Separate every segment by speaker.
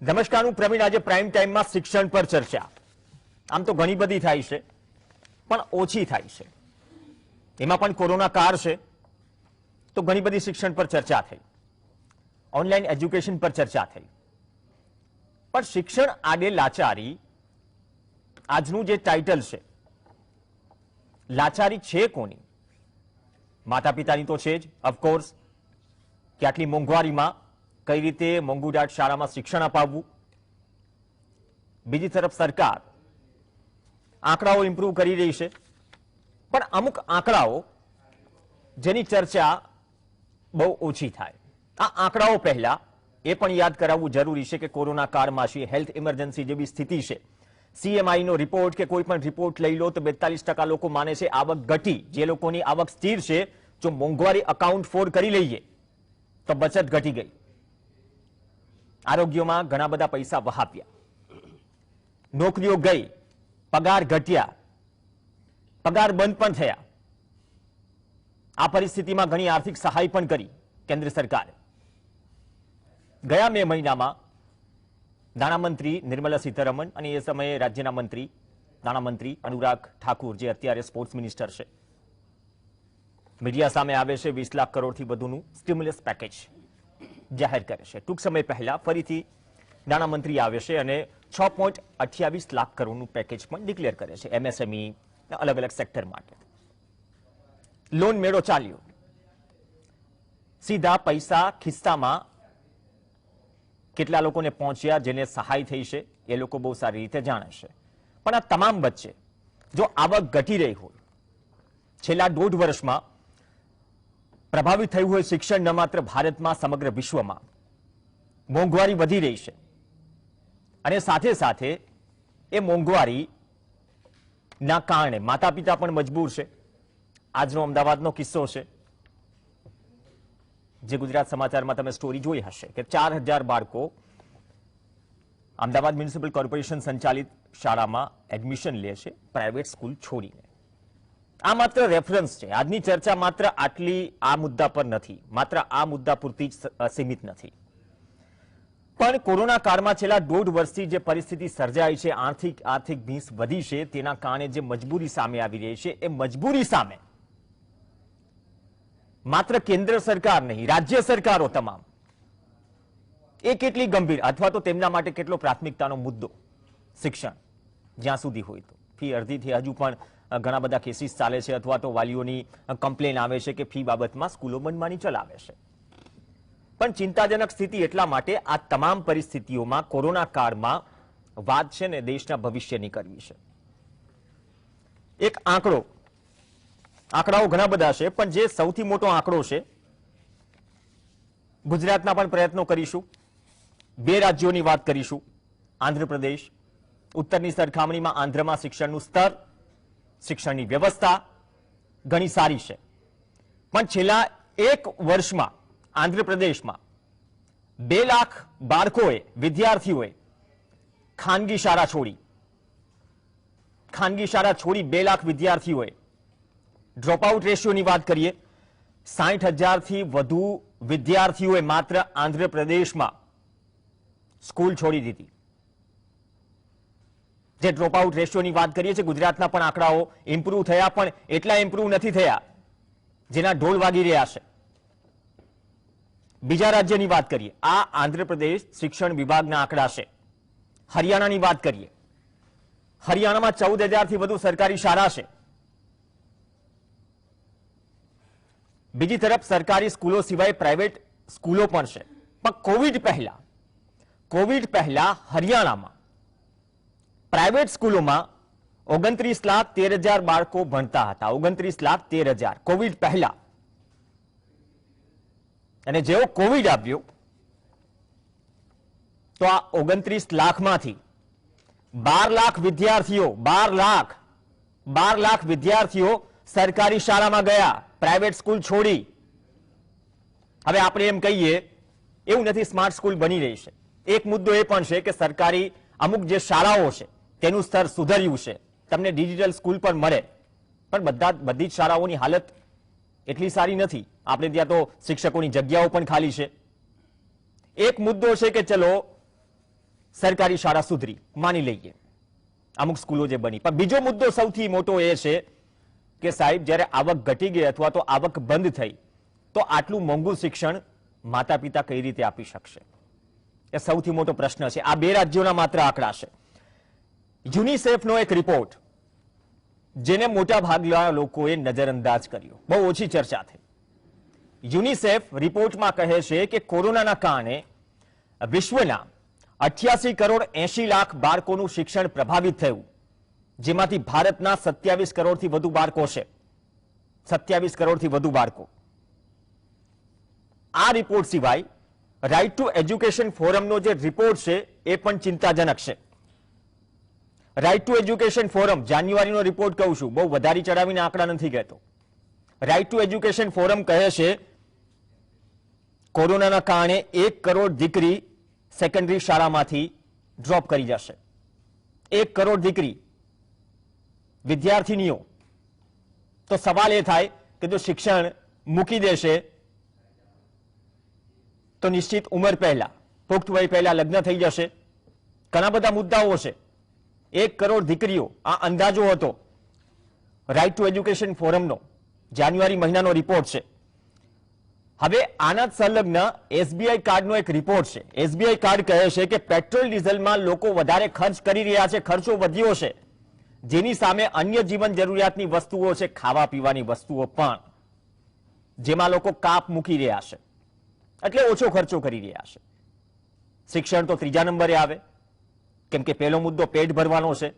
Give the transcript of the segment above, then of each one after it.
Speaker 1: નમસ્કાર, હું પ્રવીણ. આજે પ્રાઇમ ટાઈમમાં શિક્ષણ પર ચર્ચા. આમ તો ઘણી બધી થાય છે, પણ ઓછી થાય છે. એમાં પણ કોરોના કાળ છે તો ઘણી બધી શિક્ષણ પર ચર્ચા થઈ, ઓનલાઈન એજ્યુકેશન પર ચર્ચા થઈ. પણ શિક્ષણ આડે લાચારી, આજનું જે ટાઇટલ છે, લાચારી છે કોની? માતા પિતાની તો છે જ, ઓફકોર્સ, કે આટલી મોંઘવારીમાં કઈ રીતે મોંઘુદાટ શાળામાં શિક્ષણ અપાવવું. બીજી તરફ સરકાર આંકડાઓ ઇમ્પ્રૂવ કરી રહી છે, પણ અમુક આંકડાઓ જેની ચર્ચા બહુ ઓછી થાય. આ આંકડાઓ પહેલા એ પણ યાદ કરાવવું જરૂરી છે કે કોરોના કાળમાં છે, હેલ્થ ઇમરજન્સી જેવી સ્થિતિ છે. CMI નો રિપોર્ટ કે કોઈ પણ રિપોર્ટ લઈ લો તો 42% લોકો માને છે આવક ઘટી. જે લોકોની આવક સ્થિર છે, જો મોંઘવારી અકાઉન્ટ ફોર કરી લઈએ તો બચત ઘટી ગઈ. આરોગ્યમાં ઘણા બધા પૈસા વહાવ્યા, નોકરીઓ ગઈ, પગાર ઘટ્યા, પગાર બંધ પણ થયા. આ પરિસ્થિતિમાં ઘણી આર્થિક સહાય પણ કરી કેન્દ્ર સરકારે. ગયા મે મહિનામાં નાણામંત્રી નિર્મલા સીતારમણ અને એ સમયે રાજ્યના મંત્રી નાણામંત્રી અનુરાગ ઠાકુર, જે અત્યારે સ્પોર્ટ્સ મિનિસ્ટર છે, મીડિયા સામે આવે છે 20 લાખ કરોડથી વધુનું સ્ટિમ્યુલસ પેકેજ જાહેર કરે છે. ટૂંક સમય પહેલા ફરીથી નાણામંત્રી આવે છે અને 6.28 લાખ કરોડનું પેકેજ પણ ડિક્લેર કરે છે MSME અલગ અલગ સેક્ટર માટે. લોન મેળો ચાલ્યો, સીધા પૈસા ખિસ્સામાં કેટલા લોકોને પહોંચ્યા, જેને સહાય થઈ છે એ લોકો બહુ સારી રીતે જાણે છે. પણ આ તમામ વચ્ચે જો આવક ઘટી રહી હોય, છેલ્લા 1.5 વર્ષમાં પ્રભાવિત થયું હોય શિક્ષણ ન માત્ર ભારતમાં, સમગ્ર વિશ્વમાં, મોંઘવારી વધી રહી છે અને સાથે સાથે એ મોંઘવારીના કારણે માતા પિતા પણ મજબૂર છે. આજનો અમદાવાદનો કિસ્સો છે, જે ગુજરાત સમાચારમાં તમે સ્ટોરી જોઈ હશે કે 4000 બાળકો અમદાવાદ મ્યુનિસિપલ કોર્પોરેશન સંચાલિત શાળામાં એડમિશન લે છે પ્રાઇવેટ સ્કૂલ છોડીને. આ માત્ર રેફરન્સ છે. આજની ચર્ચા માત્ર આટલી આ મુદ્દા પર નથી, માત્ર આ મુદ્દા પૂરતી જ સીમિત નથી. પણ કોરોના કાળમાં છેલ્લા 1.5 વર્ષથી જે પરિસ્થિતિ સર્જાઈ છે, આર્થિક ભીંસ વધી છે, તેના કારણે જે મજબૂરી સામે આવી રહી છે, એ મજબૂરી સામે માત્ર કેન્દ્ર સરકાર નહીં, રાજ્ય સરકારો તમામ એ કેટલી ગંભીર અથવા તો તેમના માટે કેટલો પ્રાથમિકતાનો મુદ્દો શિક્ષણ જ્યાં સુધી હોય તો. ફી અડધીથી હજુ પણ ઘણા બધા કેસીસ ચાલે છે અથવા તો વાલીઓની કમ્પ્લેન આવે છે કે ફી બાબતમાં સ્કૂલો મનમાની ચલાવે છે. પણ ચિંતાજનક સ્થિતિ એટલા માટે આ તમામ પરિસ્થિતિઓમાં કોરોના કાળમાં વાત છે ને દેશના ભવિષ્યની કરવી છે. એક આંકડાઓ ઘણા બધા છે, પણ જે સૌથી મોટો આંકડો છે, ગુજરાતના પણ પ્રયત્નો કરીશું, 2 રાજ્યોની વાત કરીશું. આંધ્રપ્રદેશ, ઉત્તરની સરખામણીમાં આંધ્રમાં શિક્ષણનું સ્તર, શિક્ષણની વ્યવસ્થા ઘણી સારી છે. પણ છેલ્લા 1 વર્ષમાં આંધ્રપ્રદેશમાં 2 લાખ બાળકોએ, વિદ્યાર્થીઓએ ખાનગી શાળા છોડી. 2 લાખ વિદ્યાર્થીઓએ ડ્રોપઆઉટ રેશિયોની વાત કરીએ, 60,000થી વધુ વિદ્યાર્થીઓએ માત્ર આંધ્રપ્રદેશમાં સ્કૂલ છોડી દીધી. જે ડ્રોપઆઉટ રેશિયોની વાત કરીએ છીએ, ગુજરાતના પણ આંકડાઓ ઇમ્પ્રૂવ થયા, પણ એટલા ઇમ્પ્રૂવ નથી થયા જેના ઢોલ વાગી રહ્યા છે. બીજા રાજ્યની વાત કરીએ, આ આંધ્રપ્રદેશ શિક્ષણ વિભાગના આંકડા છે. હરિયાણાની વાત કરીએ, હરિયાણામાં 14,000થી વધુ સરકારી શાળા છે. બીજી તરફ સરકારી સ્કૂલો સિવાય પ્રાઇવેટ સ્કૂલો પણ છે. પણ કોવિડ પહેલા હરિયાણામાં પ્રાઇવેટ સ્કૂલોમાં 29,13,000 બાળકો ભણતા હતા. 29,13,000 કોવિડ પહેલા. અને જેવો કોવિડ આવ્યો તો આ 29 લાખમાંથી 12 લાખ વિદ્યાર્થીઓ સરકારી શાળામાં ગયા, પ્રાઇવેટ સ્કૂલ છોડી. હવે આપણે એમ કહીએ એવું નથી, સ્માર્ટ સ્કૂલ બની રહી છે. એક મુદ્દો એ પણ છે કે સરકારી અમુક જે શાળાઓ છે તેનું સ્તર સુધર્યું છે, તમને ડિજિટલ સ્કૂલ પણ મળે, પણ બધી જ શાળાઓની હાલત એટલી સારી નથી. આપણે ત્યાં તો શિક્ષકોની જગ્યાઓ પણ ખાલી છે. એક મુદ્દો છે કે ચલો સરકારી શાળા સુધરી, માની લઈએ અમુક સ્કૂલો જે બની, પણ બીજો મુદ્દો સૌથી મોટો એ છે કે સાહેબ જ્યારે આવક ઘટી ગઈ અથવા તો આવક બંધ થઈ તો આટલું મોંઘું શિક્ષણ માતા પિતા કઈ રીતે આપી શકશે? એ સૌથી મોટો પ્રશ્ન છે. આ બે રાજ્યોના માત્ર આંકડા છે. યુનિસેફનો એક રિપોર્ટ જેને મોટા ભાગના લોકોએ નજરઅંદાજ કર્યો, બહુ ઓછી ચર્ચા થઈ. યુનિસેફ રિપોર્ટમાં કહે છે કે કોરોનાના કારણે વિશ્વના 88 કરોડ 80 લાખ બાળકોનું શિક્ષણ પ્રભાવિત થયું, જેમાંથી ભારતના 27 કરોડથી વધુ બાળકો છે. 27 કરોડથી વધુ બાળકો. આ રિપોર્ટ સિવાય રાઇટ ટુ એજ્યુકેશન ફોરમનો જે રિપોર્ટ છે એ પણ ચિંતાજનક છે. રાઇટ ટુ એજ્યુકેશન ફોરમ જાન્યુઆરીનો રિપોર્ટ કહું છું, બહુ વધારી ચડાવીને આંકડા નથી કહેતો. રાઇટ ટુ એજ્યુકેશન ફોરમ કહે છે કોરોનાના કારણે 1 કરોડ દીકરી સેકન્ડરી શાળામાંથી ડ્રોપ કરી જશે. 1 કરોડ દીકરી વિદ્યાર્થીનીઓ. તો સવાલ એ થાય કે જો શિક્ષણ મૂકી દેશે તો નિશ્ચિત ઉંમર પહેલા, પુખ્ત વય પહેલા લગ્ન થઈ જશે. ઘણા બધા મુદ્દાઓ છે. 1 કરોડ દીકરીઓ, આ અંદાજો હતો રાઇટ ટુ એજ્યુકેશન ફોરમનો, જાન્યુઆરી મહિનાનો રિપોર્ટ છે. હવે આના સંલગ્ન એસબીઆઈ કાર્ડનો એક રિપોર્ટ છે. એસબીઆઈ કાર્ડ કહે છે કે પેટ્રોલ ડીઝલમાં લોકો વધારે ખર્ચ કરી રહ્યા છે, ખર્ચો વધ્યો છે, જેની સામે અન્ય જીવન જરૂરિયાતની વસ્તુઓ છે, ખાવા પીવાની વસ્તુઓ પણ, જેમાં લોકો કાપ મૂકી રહ્યા છે, એટલે ઓછો ખર્ચો કરી રહ્યા છે. શિક્ષણ તો ત્રીજા નંબરે આવે, કેમ કે પહેલો મુદ્દો પેટ ભરવાનો છે,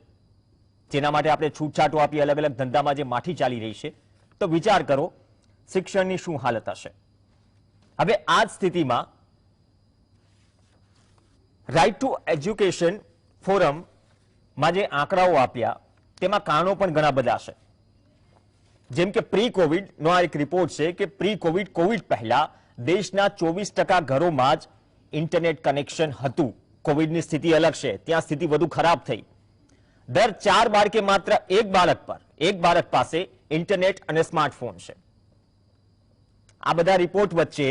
Speaker 1: જેના માટે આપણે છૂટછાટો આપી અલગ અલગ ધંધામાં જે માઠી ચાલી રહી છે. તો વિચાર કરો શિક્ષણની શું હાલત હશે. હવે આ જ સ્થિતિમાં રાઇટ ટુ એજ્યુકેશન ફોરમમાં જે આંકડાઓ આપ્યા તેમાં કારણો પણ ઘણા બધા છે. જેમ કે પ્રી કોવિડનો આ એક રિપોર્ટ છે કે પ્રી કોવિડ પહેલા દેશના 24% ઘરોમાં જ ઇન્ટરનેટ કનેક્શન હતું. કોવિડની સ્થિતિ અલગ છે, ત્યાં સ્થિતિ વધુ ખરાબ થઈ. દર 4 બાળકે માત્ર એક બાળક પાસે ઇન્ટરનેટ અને સ્માર્ટફોન છે. આ બધા રિપોર્ટ વચ્ચે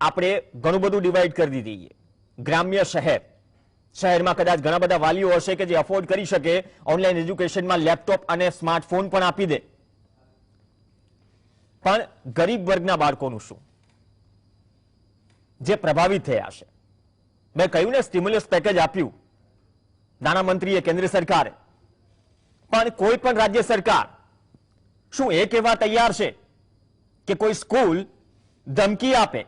Speaker 1: આપણે ઘણું બધું ડિવાઈડ કરી દઈએ. ગ્રામ્ય શહેરમાં કદાચ ઘણા બધા વાલીઓ હશે કે જે અફોર્ડ કરી શકે ઓનલાઈન એજ્યુકેશનમાં લેપટોપ અને સ્માર્ટફોન પણ આપી દે. પણ ગરીબ વર્ગના બાળકોનું શું, જે પ્રભાવિત થયા છે? મેં કહ્યું ને, સ્ટિમ્યુલસ પેકેજ આપ્યું નાણામંત્રીએ, કેન્દ્ર સરકારે, પણ કોઈ પણ રાજ્ય સરકાર શું એ કહેવા તૈયાર છે કે કોઈ સ્કૂલ ધમકી આપે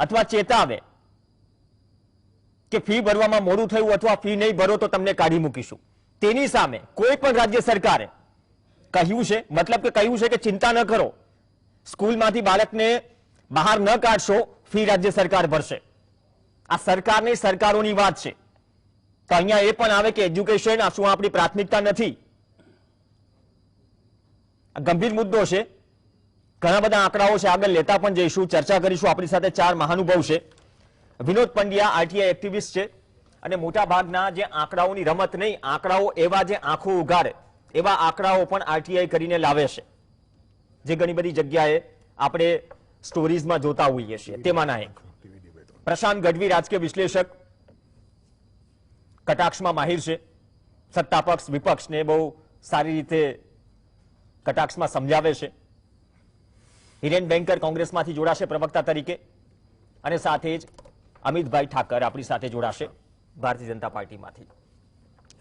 Speaker 1: અથવા ચેતાવે કે ફી ભરવામાં મોડું થયું અથવા ફી નહીં ભરો તો તમને કાઢી મૂકીશું? તેની સામે કોઈ પણ રાજ્ય સરકારે કહ્યું છે, મતલબ કે કહ્યું છે કે ચિંતા ન કરો, સ્કૂલમાંથી બાળકને બહાર ન કાઢશો, ફી રાજ્ય સરકાર ભરશે. આ સરકારની સરકારોની વાત છે. તો અહીંયા એ પણ આવે કે એજ્યુકેશન આ શું આપણી પ્રાથમિકતા નથી? ગંભીર મુદ્દો છે. ઘણા બધા આંકડાઓ છે, આગળ લેતા પણ જઈશું, ચર્ચા કરીશું. આપણી સાથે 4 મહાનુભાવ છે. વિનોદ પંડ્યા આરટીઆઈ એક્ટિવિસ્ટ છે અને મોટા ભાગના જે આંકડાઓની રમત નહીં, આંકડાઓ એવા જે આંખો ઉઘાડે એવા આંકડાઓ પણ આરટીઆઈ કરીને લાવે છે, જે ઘણી બધી જગ્યાએ આપણે સ્ટોરીઝમાં જોતા હોઈએ છીએ. તેમાંના એક પ્રશાંત ગઢવી, રાજકીય વિશ્લેષક, કટાક્ષમાં માહિર છે, સત્તા પક્ષ વિપક્ષને બહુ સારી રીતે કટાક્ષમાં સમજાવે છે. હિરેન બેંકર કોંગ્રેસમાંથી જોડાશે પ્રવક્તા તરીકે, અને સાથે જ અમિતભાઈ ઠાકર આપણી સાથે જોડાશે ભારતીય જનતા પાર્ટીમાંથી.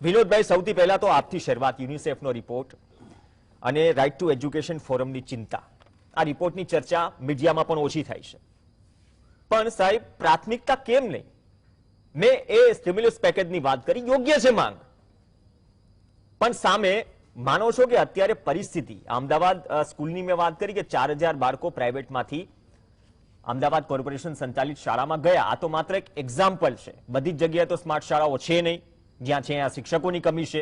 Speaker 1: વિનોદભાઈ, સૌથી પહેલા તો આપથી શરૂઆત. યુનિસેફનો રિપોર્ટ અને રાઇટ ટુ એજ્યુકેશન ફોરમની ચિંતા, આ રિપોર્ટની ચર્ચા મીડિયામાં પણ ઓછી થાય છે, પણ સાહેબ પ્રાથમિકતા કેમ નહીં? મેં એ સ્ટિમ્યુલસ પેકેજની વાત કરી, યોગ્ય છે માંગ, પણ સામે માનો છો કે અત્યારે પરિસ્થિતિ, અમદાવાદ સ્કૂલની મેં વાત કરી કે 4000 બાળકો પ્રાઇવેટમાંથી અમદાવાદ કોર્પોરેશન સંચાલિત શાળામાં ગયા. આ તો માત્ર એક એક્ઝામ્પલ છે. બધી જ જગ્યાએ તો સ્માર્ટ શાળાઓ છે નહીં, જ્યાં છે ત્યાં શિક્ષકોની કમી છે.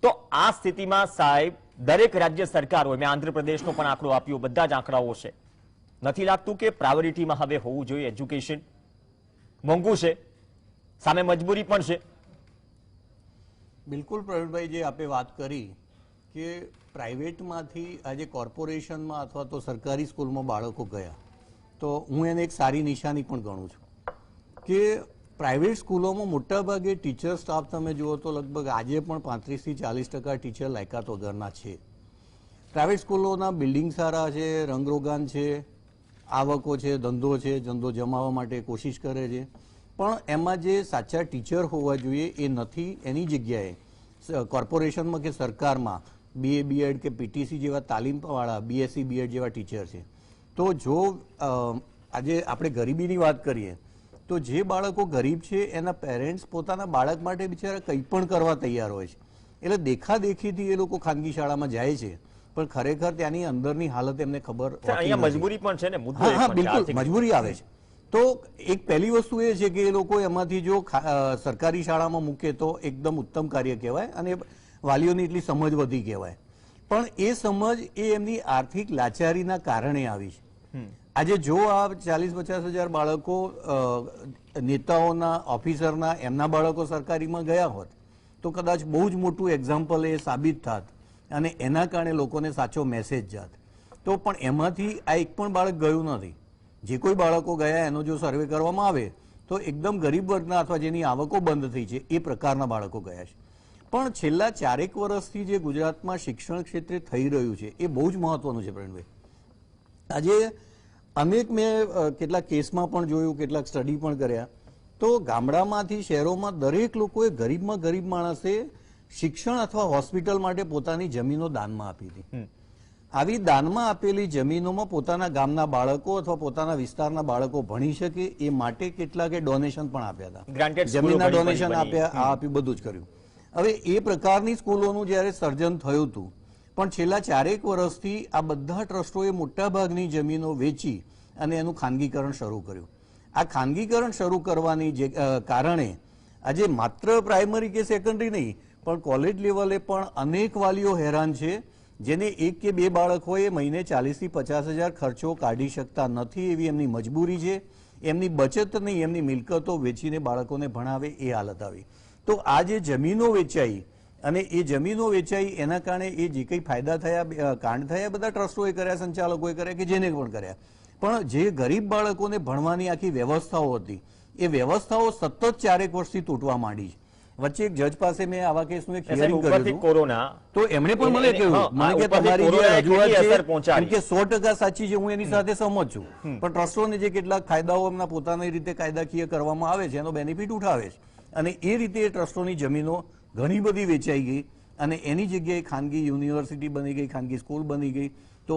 Speaker 1: તો આ સ્થિતિમાં સાહેબ દરેક રાજ્ય સરકાર હોય, મેં આંધ્રપ્રદેશનો પણ આંકડો આપ્યો, બધા જ આંકડાઓ છે. નથી લાગતું કે પ્રાયોરિટીમાં હવે હોવું જોઈએ એજ્યુકેશન? મોંઘું છે, સામે મજબૂરી પણ છે.
Speaker 2: બિલકુલ પ્રવીણભાઈ, જે આપે વાત કરી કે પ્રાઇવેટમાંથી આજે કોર્પોરેશનમાં અથવા તો સરકારી સ્કૂલમાં બાળકો ગયા, તો હું એને એક સારી નિશાની પણ ગણું છું કે પ્રાઇવેટ સ્કૂલોમાં મોટાભાગે ટીચર સ્ટાફ તમે જુઓ તો લગભગ આજે પણ 35 થી 40% ટીચર લાયકાત વગરના છે. પ્રાઇવેટ સ્કૂલોના બિલ્ડિંગ સારા છે, રંગરોગાન છે, આવકો છે, ધંધો જમાવવા માટે કોશિશ કરે છે, પણ એમાં જે સાચા ટીચર હોવા જોઈએ એ નથી. એની જગ્યાએ કોર્પોરેશનમાં કે સરકારમાં BA BEd કે PTC જેવા તાલીમવાળા BSc BEd જેવા ટીચર છે. તો જો આજે આપણે ગરીબીની વાત કરીએ તો જે બાળકો ગરીબ છે એના પેરેન્ટ્સ પોતાના બાળક માટે બિચારા કંઈ પણ કરવા તૈયાર હોય છે. એટલે દેખાદેખીથી એ લોકો ખાનગી શાળામાં જાય છે, પણ ખરેખર ત્યાંની અંદરની હાલત એમને ખબર
Speaker 1: અહીંયા મજબૂરી પણ છે ને, મુદ્દો
Speaker 2: હા
Speaker 1: એ
Speaker 2: હા
Speaker 1: પણ છે,
Speaker 2: બિલકુલ
Speaker 1: આર્થિક
Speaker 2: મજબૂરી આવે છે. તો એક પહેલી વસ્તુ એ છે કે એ લોકો એમાંથી જો સરકારી શાળામાં મૂકે તો એકદમ ઉત્તમ કાર્ય કહેવાય અને વાલીઓની એટલી સમજ વધી કહેવાય. પણ એ સમજ એ એમની આર્થિક લાચારીના કારણે આવી છે. આજે જો આ 40-50 હજાર બાળકો નેતાઓના ઓફિસરના એમના બાળકો સરકારીમાં ગયા હોત તો કદાચ બહુ જ મોટું એક્ઝામ્પલ એ સાબિત થાત અને એના કારણે લોકોને સાચો મેસેજ જાત. તો પણ એમાંથી આ એક પણ બાળક ગયું નથી. જે કોઈ બાળકો ગયા એનો જો સર્વે કરવામાં આવે તો એકદમ ગરીબ વર્ગના અથવા જેની આવકો બંધ થઈ છે એ પ્રકારના બાળકો ગયા છે. પણ છેલ્લા 4 વર્ષથી જે ગુજરાતમાં શિક્ષણ ક્ષેત્રે થઈ રહ્યું છે એ બહુ જ મહત્વનું છે પ્રવીણભાઈ. આજે અનેક મેં કેટલાક કેસમાં પણ જોયું, કેટલાક સ્ટડી પણ કર્યા, તો ગામડામાંથી શહેરોમાં દરેક લોકોએ ગરીબમાં ગરીબ માણસે શિક્ષણ અથવા હોસ્પિટલ માટે પોતાની જમીનો દાનમાં આપી હતી. આવી દાનમાં આપેલી જમીનોમાં પોતાના ગામના બાળકો અથવા પોતાના વિસ્તારના બાળકો ભણી શકે એ માટે કેટલાકે ડોનેશન પણ આપ્યા હતા. જમીનના ડોનેશન આપ્યા, આ આપ્યું, બધું જ કર્યું. હવે એ પ્રકારની સ્કૂલોનું જ્યારે સર્જન થયું હતું, પણ છેલ્લા 4 વર્ષથી આ બધા ટ્રસ્ટોએ મોટાભાગની જમીનો વેચી અને એનું ખાનગીકરણ શરૂ કર્યું. આ ખાનગીકરણ શરૂ કરવાની જે કારણે આજે માત્ર પ્રાઇમરી કે સેકન્ડરી નહીં પણ કોલેજ લેવલે પણ અનેક વાલીઓ હેરાન છે, જેને 1 કે 2 બાળક હોય એ મહિને 40 થી 50 હજાર ખર્ચો કાઢી શકતા નથી. એવી એમની મજબૂરી છે. એમની બચત નહીં, એમની મિલકતો વેચીને બાળકોને ભણાવે એ હાલત આવી. તો આ જે જમીનો વેચાઈ અને એ જમીનો વેચાઈ એના કારણે એ જે કંઈ ફાયદા થયા, કાંડ થયા, બધા ટ્રસ્ટોએ કર્યા, સંચાલકોએ કર્યા કે જેને પણ કર્યા, પણ જે ગરીબ બાળકોને ભણવાની આખી વ્યવસ્થાઓ હતી એ વ્યવસ્થાઓ સતત 4 વર્ષથી તૂટવા માંડી છે. વચ્ચે એક જજ પાસે મેં આવા કેસનું એક હિયરિંગ કર્યું હતું, તો એમણે પણ મને કહ્યું મને કે તમારી જે રજૂઆત છે એમ કે 100% સાચી છે, હું એની સાથે સહમત છું, પણ ટ્રસ્ટોને જે કેટલાક ફાયદાઓ એમના પોતાની રીતે કાયદાકીય કરવામાં આવે છે એનો બેનિફિટ ઉઠાવે છે અને એ રીતે એ ટ્રસ્ટોની જમીનો ઘણી બધી વેચાઈ ગઈ અને એની જગ્યાએ ખાનગી યુનિવર્સિટી બની ગઈ, ખાનગી સ્કૂલ બની ગઈ. તો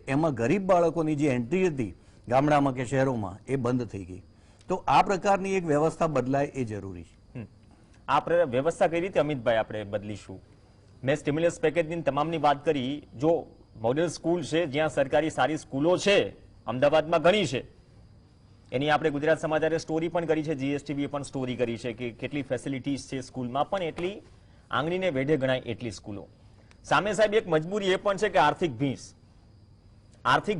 Speaker 2: એમાં ગરીબ બાળકોની જે એન્ટ્રી હતી ગામડામાં કે શહેરોમાં એ બંધ થઈ ગઈ. તો આ પ્રકારની એક વ્યવસ્થા બદલાય એ જરૂરી છે.
Speaker 1: આ વ્યવસ્થા કઈ રીતે અમિતભાઈ આપણે બદલીશું? મેં સ્ટિમ્યુલસ પેકેજની તમામની વાત કરી. જો મોડેલ સ્કૂલ છે, જ્યાં સરકારી સારી સ્કૂલો છે, અમદાવાદમાં ઘણી છે, એની આપણે ગુજરાત સમાચારે સ્ટોરી પણ કરી છે, GSTVએ પણ સ્ટોરી કરી છે કે કેટલી ફેસિલિટીઝ છે સ્કૂલમાં, પણ એટલી આંગળીને વેઢે ગણાય એટલી સ્કૂલો. સામે સાહેબ એક મજબૂરી એ પણ છે કે આર્થિક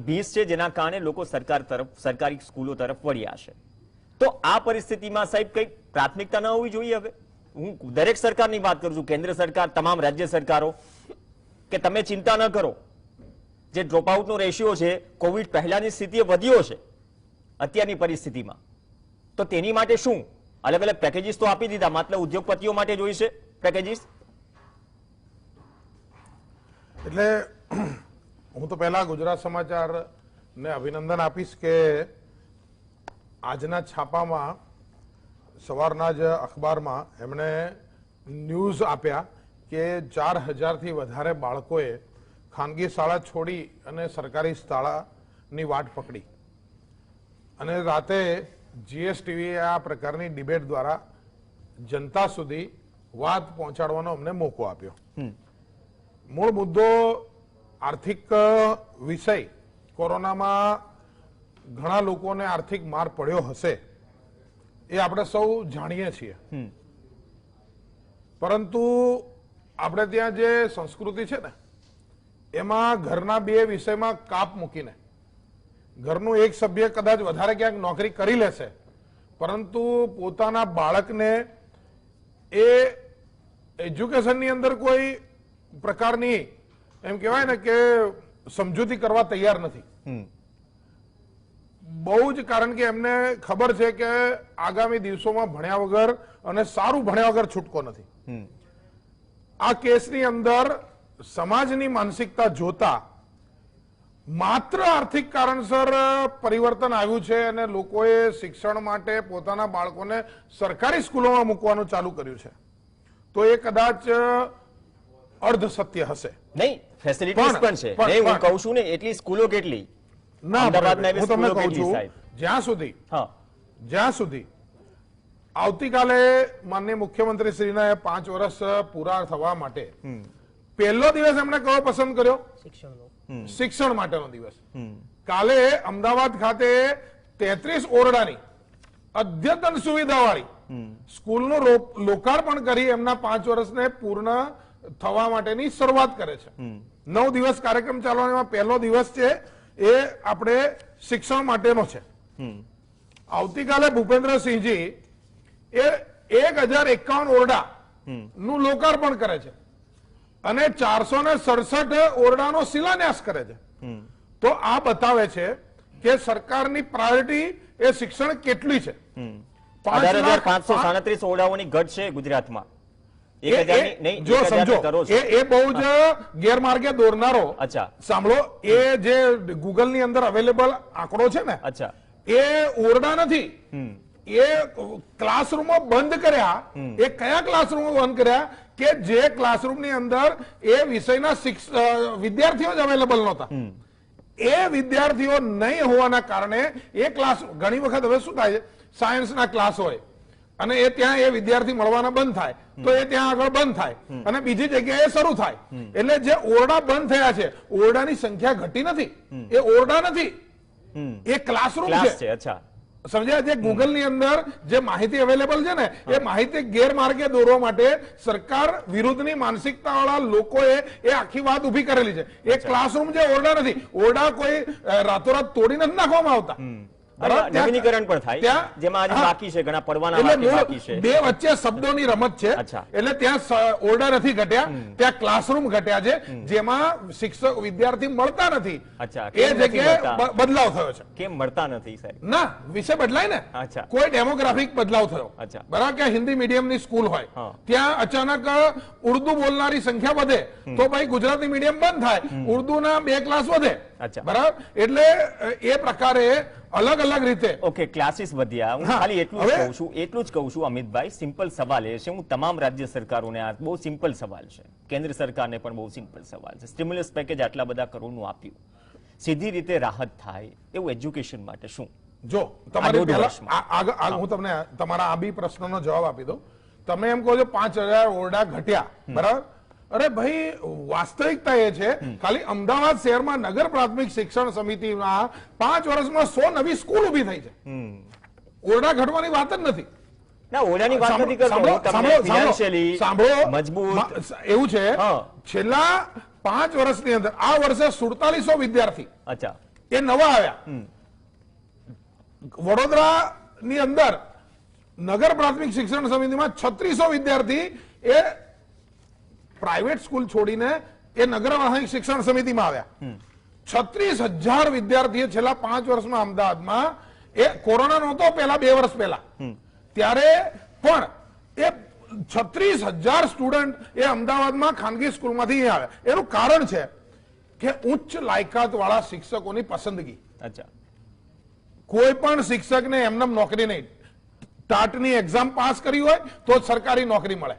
Speaker 1: ભીંસ છે, જેના કારણે લોકો સરકારી સ્કૂલો તરફ વળ્યા છે. તો આ પરિસ્થિતિમાં સાહેબ કઈ પ્રાથમિકતા ન હોવી જોઈએ? હવે હું દરેક સરકારની વાત કરું છું, કેન્દ્ર સરકાર, તમામ રાજ્ય સરકારો, કે તમે ચિંતા ન કરો, જે ડ્રોપઆઉટનો રેશિયો છે કોવિડ પહેલાની સ્થિતિએ વધ્યો છે અત્યારની પરિસ્થિતિમાં, તો તેની માટે શું અલગ અલગ પેકેજીસ તો આપી દીધા, માત્ર ઉદ્યોગપતિઓ માટે જોઈશે પેકેજીસ?
Speaker 3: એટલે હું તો પહેલા ગુજરાત સમાચાર ને અભિનંદન આપીશ કે આજના છાપામાં, સવારના જ અખબારમાં એમણે ન્યૂઝ આપ્યા કે 4000 થી વધારે બાળકોએ ખાનગી શાળા છોડી અને સરકારી શાળાની વાટ પકડી અને રાતે GSTVએ આ પ્રકારની ડિબેટ દ્વારા જનતા સુધી વાત પહોંચાડવાનો અમને મોકો આપ્યો. મૂળ મુદ્દો આર્થિક વિષય, કોરોનામાં ઘણા લોકોને આર્થિક માર પડ્યો હશે એ આપણે સૌ જાણીએ છીએ, પરંતુ આપણે ત્યાં જે સંસ્કૃતિ છે ને એમાં ઘરના 2 વિષયમાં કાપ મૂકીને ઘરનું એક સભ્ય કદાચ વધારે ક્યાંક નોકરી કરી લેશે, પરંતુ પોતાના બાળકને એ એજ્યુકેશનની અંદર કોઈ પ્રકારની એમ કહેવાય ને કે સમજૂતી કરવા તૈયાર નથી. બહુ જ, કારણ કે એમને ખબર છે કે આગામી દિવસોમાં ભણ્યા વગર અને સારું ભણ્યા વગર છૂટકો નથી. આ કેસની અંદર સમાજની માનસિકતા જોતા માત્ર આર્થિક કારણસર પરિવર્તન આવ્યું છે અને લોકોએ શિક્ષણ માટે પોતાના બાળકોને સરકારી સ્કૂલોમાં મૂકવાનું ચાલુ કર્યું છે, તો એ કદાચ અર્ધ સત્ય હશે.
Speaker 1: નહીં, ફેસિલિટીઝ પણ છે. નહીં, હું કહું છું ને, એટલી સ્કૂલો કેટલી
Speaker 3: ના,
Speaker 1: અમદાવાદમાં એવી
Speaker 3: હું તમને
Speaker 1: સ્કૂલો
Speaker 3: કહું
Speaker 1: કેટલી,
Speaker 3: છું,
Speaker 1: સાહેબ?
Speaker 3: જ્યાં સુધી આવતીકાલે માનનીય મુખ્યમંત્રી શ્રીના 5 વર્ષ પૂરા થવા માટે પહેલો દિવસ એમણે કયો પસંદ કર્યો? શિક્ષણ માટેનો દિવસ. કાલે અમદાવાદ ખાતે 33 ઓરડાની અદ્યતન સુવિધાવાળી સ્કૂલનું લોકાર્પણ કરી એમના 5 વર્ષને પૂર્ણ થવા માટેની શરૂઆત કરે છે. 9 દિવસ કાર્યક્રમ ચાલવાનો પહેલો દિવસ છે એ આપણે શિક્ષણ માટેનો છે. આવતીકાલે ભૂપેન્દ્રસિંહજી એ 1051 ઓરડા નું લોકાર્પણ કરે છે અને 467 ઓરડાનો શિલાન્યાસ કરે છે. તો આ બતાવે છે કે સરકારની પ્રાયોરિટી એ શિક્ષણ કેટલી છે.
Speaker 1: 18,537 ઓરડાઓની ઘટ છે ગુજરાતમાં.
Speaker 3: જો સમજો, એ બહુ જ ગેરમાર્ગે દોરનારો.
Speaker 1: અચ્છા,
Speaker 3: સાંભળો, એ જે ગૂગલ ની અંદર અવેલેબલ આંકડો છે ને,
Speaker 1: અચ્છા,
Speaker 3: એ ઓરડા નથી, એ ક્લાસરૂમો બંધ કર્યા. એ કયા ક્લાસરૂમો બંધ કર્યા? કે જે ક્લાસરૂમ ની અંદર એ વિષયના વિદ્યાર્થીઓ જ અવેલેબલ નહોતા. એ વિદ્યાર્થીઓ નહીં હોવાના કારણે એ ક્લાસ, ઘણી વખત હવે શું થાય છે, સાયન્સના ક્લાસ હોય અને એ ત્યાં એ વિદ્યાર્થી મળવાના બંધ થાય, તો એ ત્યાં આગળ બંધ થાય અને બીજી જગ્યાએ શરૂ થાય. એટલે જે ઓરડા બંધ થયા છે, ઓરડાની સંખ્યા ઘટી નથી, એ ઓરડા નથી, એ ક્લાસરૂમ છે.
Speaker 1: અચ્છા,
Speaker 3: સમજ્યા? જે ગૂગલ ની અંદર જે માહિતી અવેલેબલ છે ને, એ માહિતી ગેરમાર્ગે દોરવા માટે સરકાર વિરુદ્ધની માનસિકતા વાળા લોકોએ એ આખી વાત ઉભી કરેલી છે. એ ક્લાસરૂમ જે ઓરડા નથી, ઓરડા કોઈ રાતોરાત તોડી નથી નાખવામાં આવતા.
Speaker 1: નવીનીકરણ પણ થાય, જેમાં આજે બાકી છે, ઘણા પડવાના બાકી છે.
Speaker 3: બે વચ્ચે શબ્દોની રમત છે. એટલે ત્યાં ઓરડા નથી ઘટ્યા, ત્યાં ક્લાસરૂમ ઘટ્યા છે, જેમાં શિક્ષક વિદ્યાર્થી મળતા નથી. એ જગ્યાએ બદલાવ થયો છે.
Speaker 1: કેમ મળતા નથી, સાહેબ?
Speaker 3: ના, વિષય બદલાય ને, કોઈ ડેમોગ્રાફિક બદલાવ થયો. બરાબર, કે હિન્દી મીડિયમની સ્કૂલ હોય, ત્યાં અચાનક ઉર્દુ બોલનારી સંખ્યા વધે, તો ભાઈ ગુજરાતી મીડિયમ બંધ થાય, ઉર્દુના 2 ક્લાસ વધે. બરાબર, એટલે એ પ્રકારે અલગ અલગ રીતે.
Speaker 1: ઓકે, ક્લાસીસ વધ્યા. હું ખાલી એટલું જ કહું છું અમિતભાઈ, સિમ્પલ સવાલ એ છે, હું તમામ રાજ્ય સરકારોને, આ બહુ સિમ્પલ સવાલ છે, કેન્દ્ર સરકારને પણ બહુ સિમ્પલ સવાલ છે. સ્ટિમ્યુલસ પેકેજ આટલા બધા કરોડનું આપ્યું, સીધી રીતે રાહત થાય એવું એજ્યુકેશન માટે શું?
Speaker 3: જો તમારે હું તમને તમારા આ બી પ્રશ્નનો જવાબ આપી દઉં. તમે એમ કહો છો 5,000 ઓરડા ઘટ્યા, બરાબર? અરે ભાઈ, વાસ્તવિકતા એ છે, ખાલી અમદાવાદ શહેરમાં નગર પ્રાથમિક શિક્ષણ સમિતિમાં 5 વર્ષમાં 100 નવી સ્કૂલ ઉભી થઈ છે. ઓરડા ઘટવાની વાત જ નથી. એવું છે, છેલ્લા 5 વર્ષની અંદર આ વર્ષે 4700 વિદ્યાર્થી એ નવા આવ્યા. વડોદરાની અંદર નગર પ્રાથમિક શિક્ષણ સમિતિમાં 3600 વિદ્યાર્થી એ પ્રાઇવેટ સ્કૂલ છોડીને એ નગર પ્રાથમિક શિક્ષણ સમિતિમાં આવ્યા. 36,000 વિદ્યાર્થીઓ છેલ્લા 5 વર્ષમાં અમદાવાદમાં, એ કોરોના નહોતો પેલા 2 વર્ષ પહેલા, ત્યારે પણ એ 36,000 સ્ટુડન્ટ એ અમદાવાદમાં ખાનગી સ્કૂલમાંથી આવ્યા. એનું કારણ છે કે ઉચ્ચ લાયકાત વાળા શિક્ષકોની પસંદગી. કોઈ પણ શિક્ષકને એમને નોકરી નહીં, ટાટની એક્ઝામ પાસ કરી હોય તો જ સરકારી નોકરી મળે.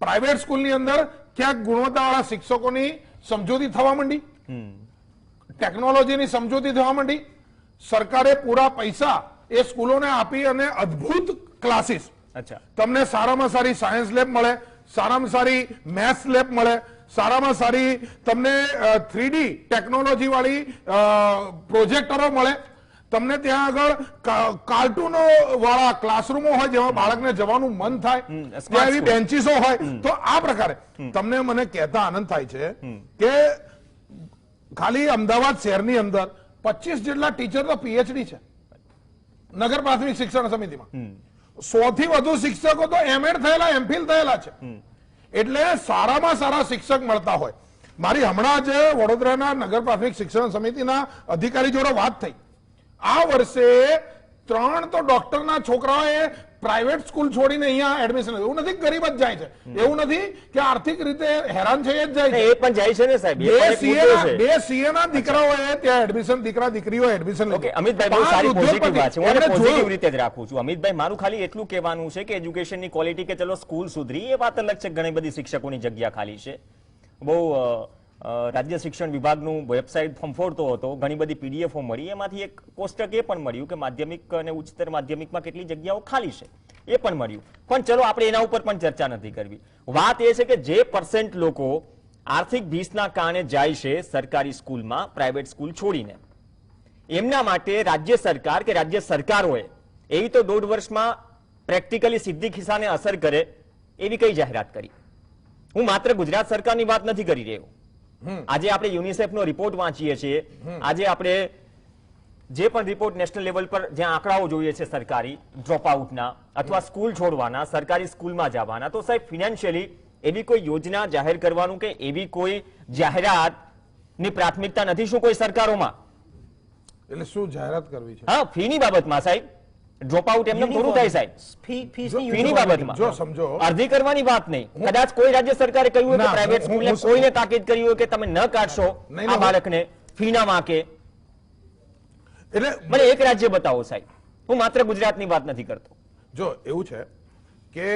Speaker 3: પ્રાઇવેટ સ્કૂલની અંદર ક્યાંક ગુણવત્તાવાળા શિક્ષકોની સમજૂતી થવા માંડી, ટેકનોલોજીની સમજૂતી થવા માંડી. સરકારે પૂરા પૈસા એ સ્કૂલોને આપી અને અદ્ભુત ક્લાસીસ, તમને સારામાં સારી સાયન્સ લેબ મળે, સારામાં સારી મેથ્સ લેબ મળે, સારામાં સારી તમને 3D ટેકનોલોજી વાળી પ્રોજેક્ટરો મળે, તમને ત્યાં આગળ કાર્ટૂનો વાળા ક્લાસરૂમો હોય જેમાં બાળકને જવાનું મન થાય, ત્યાં એવી બેન્ચીસો હોય. તો આ પ્રકારે તમને મને કહેતા આનંદ થાય છે કે ખાલી અમદાવાદ શહેરની અંદર 25 જેટલા ટીચર તો પીએચડી છે નગર પ્રાથમિક શિક્ષણ સમિતિમાં. 100 થી વધુ શિક્ષકો તો એમએડ થયેલા, એમફિલ થયેલા છે. એટલે સારામાં સારા શિક્ષક મળતા હોય. મારી હમણાં જ વડોદરાના નગર પ્રાથમિક શિક્ષણ સમિતિના અધિકારી જોડે વાત થઈ આ વર્ષે 3 તો ડોક્ટરના છોકરાઓએ પ્રાઇવેટ સ્કૂલ છોડીને અહીંયા એડમિશન લીધું. એવું નથી કે ગરીબ જ જાય છે, એવું નથી કે આર્થિક રીતે હેરાન થઈ જ જાય છે.
Speaker 1: એ પણ જાય છે ને સાહેબ, એ પણ એક મુદ્દો છે.
Speaker 3: બે સીએ ના દીકરાઓએ ત્યાં એડમિશન, દીકરા દીકરીઓ એડમિશન લીધું.
Speaker 1: ઓકે અમિતભાઈ, બહુ સારી પોઝિટિવ વાત છે, હું
Speaker 3: એમણે
Speaker 1: પોઝિટિવ
Speaker 3: જોયું.
Speaker 1: રીતે જ રાખું છું. અમિતભાઈ, મારું ખાલી એટલું કહેવાનું છે કે એજ્યુકેશનની ક્વોલિટી, કે ચલો સ્કૂલ સુધરી એ વાત અલગ છે, ઘણી બધી શિક્ષકોની જગ્યા ખાલી છે. બહુ રાજ્ય શિક્ષણ વિભાગનું વેબસાઇટ ફંફોડતો હતો, ઘણી બધી પીડીએફઓ મળી, એમાંથી એક કોષ્ટક એ પણ મળ્યું કે માધ્યમિક અને ઉચ્ચતર માધ્યમિકમાં કેટલી જગ્યાઓ ખાલી છે એ પણ મળ્યું. પણ ચલો આપણે એના ઉપર પણ ચર્ચા નથી કરવી. વાત એ છે કે જે % લોકો આર્થિક ભીસના કારણે જાય છે સરકારી સ્કૂલમાં પ્રાઇવેટ સ્કૂલ છોડીને, એમના માટે રાજ્ય સરકાર કે રાજ્ય સરકારોએ એવી તો 1.5 વર્ષમાં પ્રેક્ટિકલી સીધી ખિસ્સાને અસર કરે એવી કઈ જાહેરાત કરી? હું માત્ર ગુજરાત સરકારની વાત નથી કરી રહ્યો. આજે આપણે યુનિસેફનો રિપોર્ટ વાંચીએ છીએ, આજે આપણે જે પણ રિપોર્ટ નેશનલ લેવલ પર જ્યાં આંકડાઓ જોઈએ છે સરકારી ડ્રોપ આઉટના અથવા સ્કૂલ છોડવાના, સરકારી સ્કૂલમાં જવાના, તો સાહેબ ફિનાન્શિયલી એવી કોઈ યોજના જાહેર કરવાનું કે એવી કોઈ જાહેરાતની પ્રાથમિકતા નથી શું કોઈ સરકારોમાં?
Speaker 3: એટલે શું જાહેરાત કરવી છે?
Speaker 1: હા, ફીની બાબતમાં સાહેબ, ડ્રોપ આઉટ એમને પૂરું થાય સાહેબ, ફીની બાબતમાં
Speaker 3: જો સમજો,
Speaker 1: અરજી કરવાની વાત નહીં. કદાચ કોઈ રાજ્ય સરકારે કહ્યું હોય કે પ્રાઇવેટ સ્કૂલને કોઈને તાકીદ કરી હોય કે તમે ન કાઢશો આ બાળકને ફીના વાંકે,
Speaker 3: એટલે
Speaker 1: મને એક રાજ્ય બતાવો સાહેબ. હું માત્ર ગુજરાતની વાત નથી કરતો.
Speaker 3: જો એવું છે કે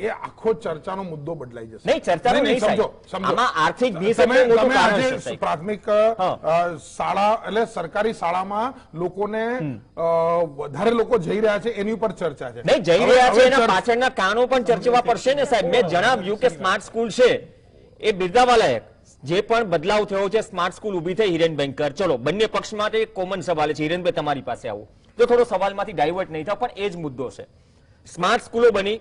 Speaker 3: એ આખો ચર્ચાનો મુદ્દો બદલાઈ જશે.
Speaker 1: નહીં, ચર્ચાનો નહીં સાહેબ. આમાં આર્થિક ભીસ એટલે મોટું
Speaker 3: તમે
Speaker 1: કારણ છે
Speaker 3: આજે
Speaker 1: સાહેબ.
Speaker 3: પ્રાથમિક શાળા એટલે સરકારી શાળામાં લોકોને વધારે લોકો જઈ રહ્યા છે એની ઉપર ચર્ચા છે.
Speaker 1: નહીં, જઈ રહ્યા છે એના પાછળના કારણો પણ ચર્ચવા પડશે ને સાહેબ. મેં જણાવ્યું કે સ્માર્ટ સ્કૂલ છે એ બિરદાવવા લાયક. જે પણ બદલાવ થયો છે, સ્માર્ટ સ્કૂલ ઊભી થઈ હિરેન બેંકર, ચલો બંને પક્ષ માટે એક કોમન સવાલ છે. હિરેનભાઈ, તમારી પાસે આવું તો થોડો સવાલમાંથી ડાયવર્ટ નહીં થાવ, પણ એ જ મુદ્દો છે. સ્માર્ટ સ્કૂલો બની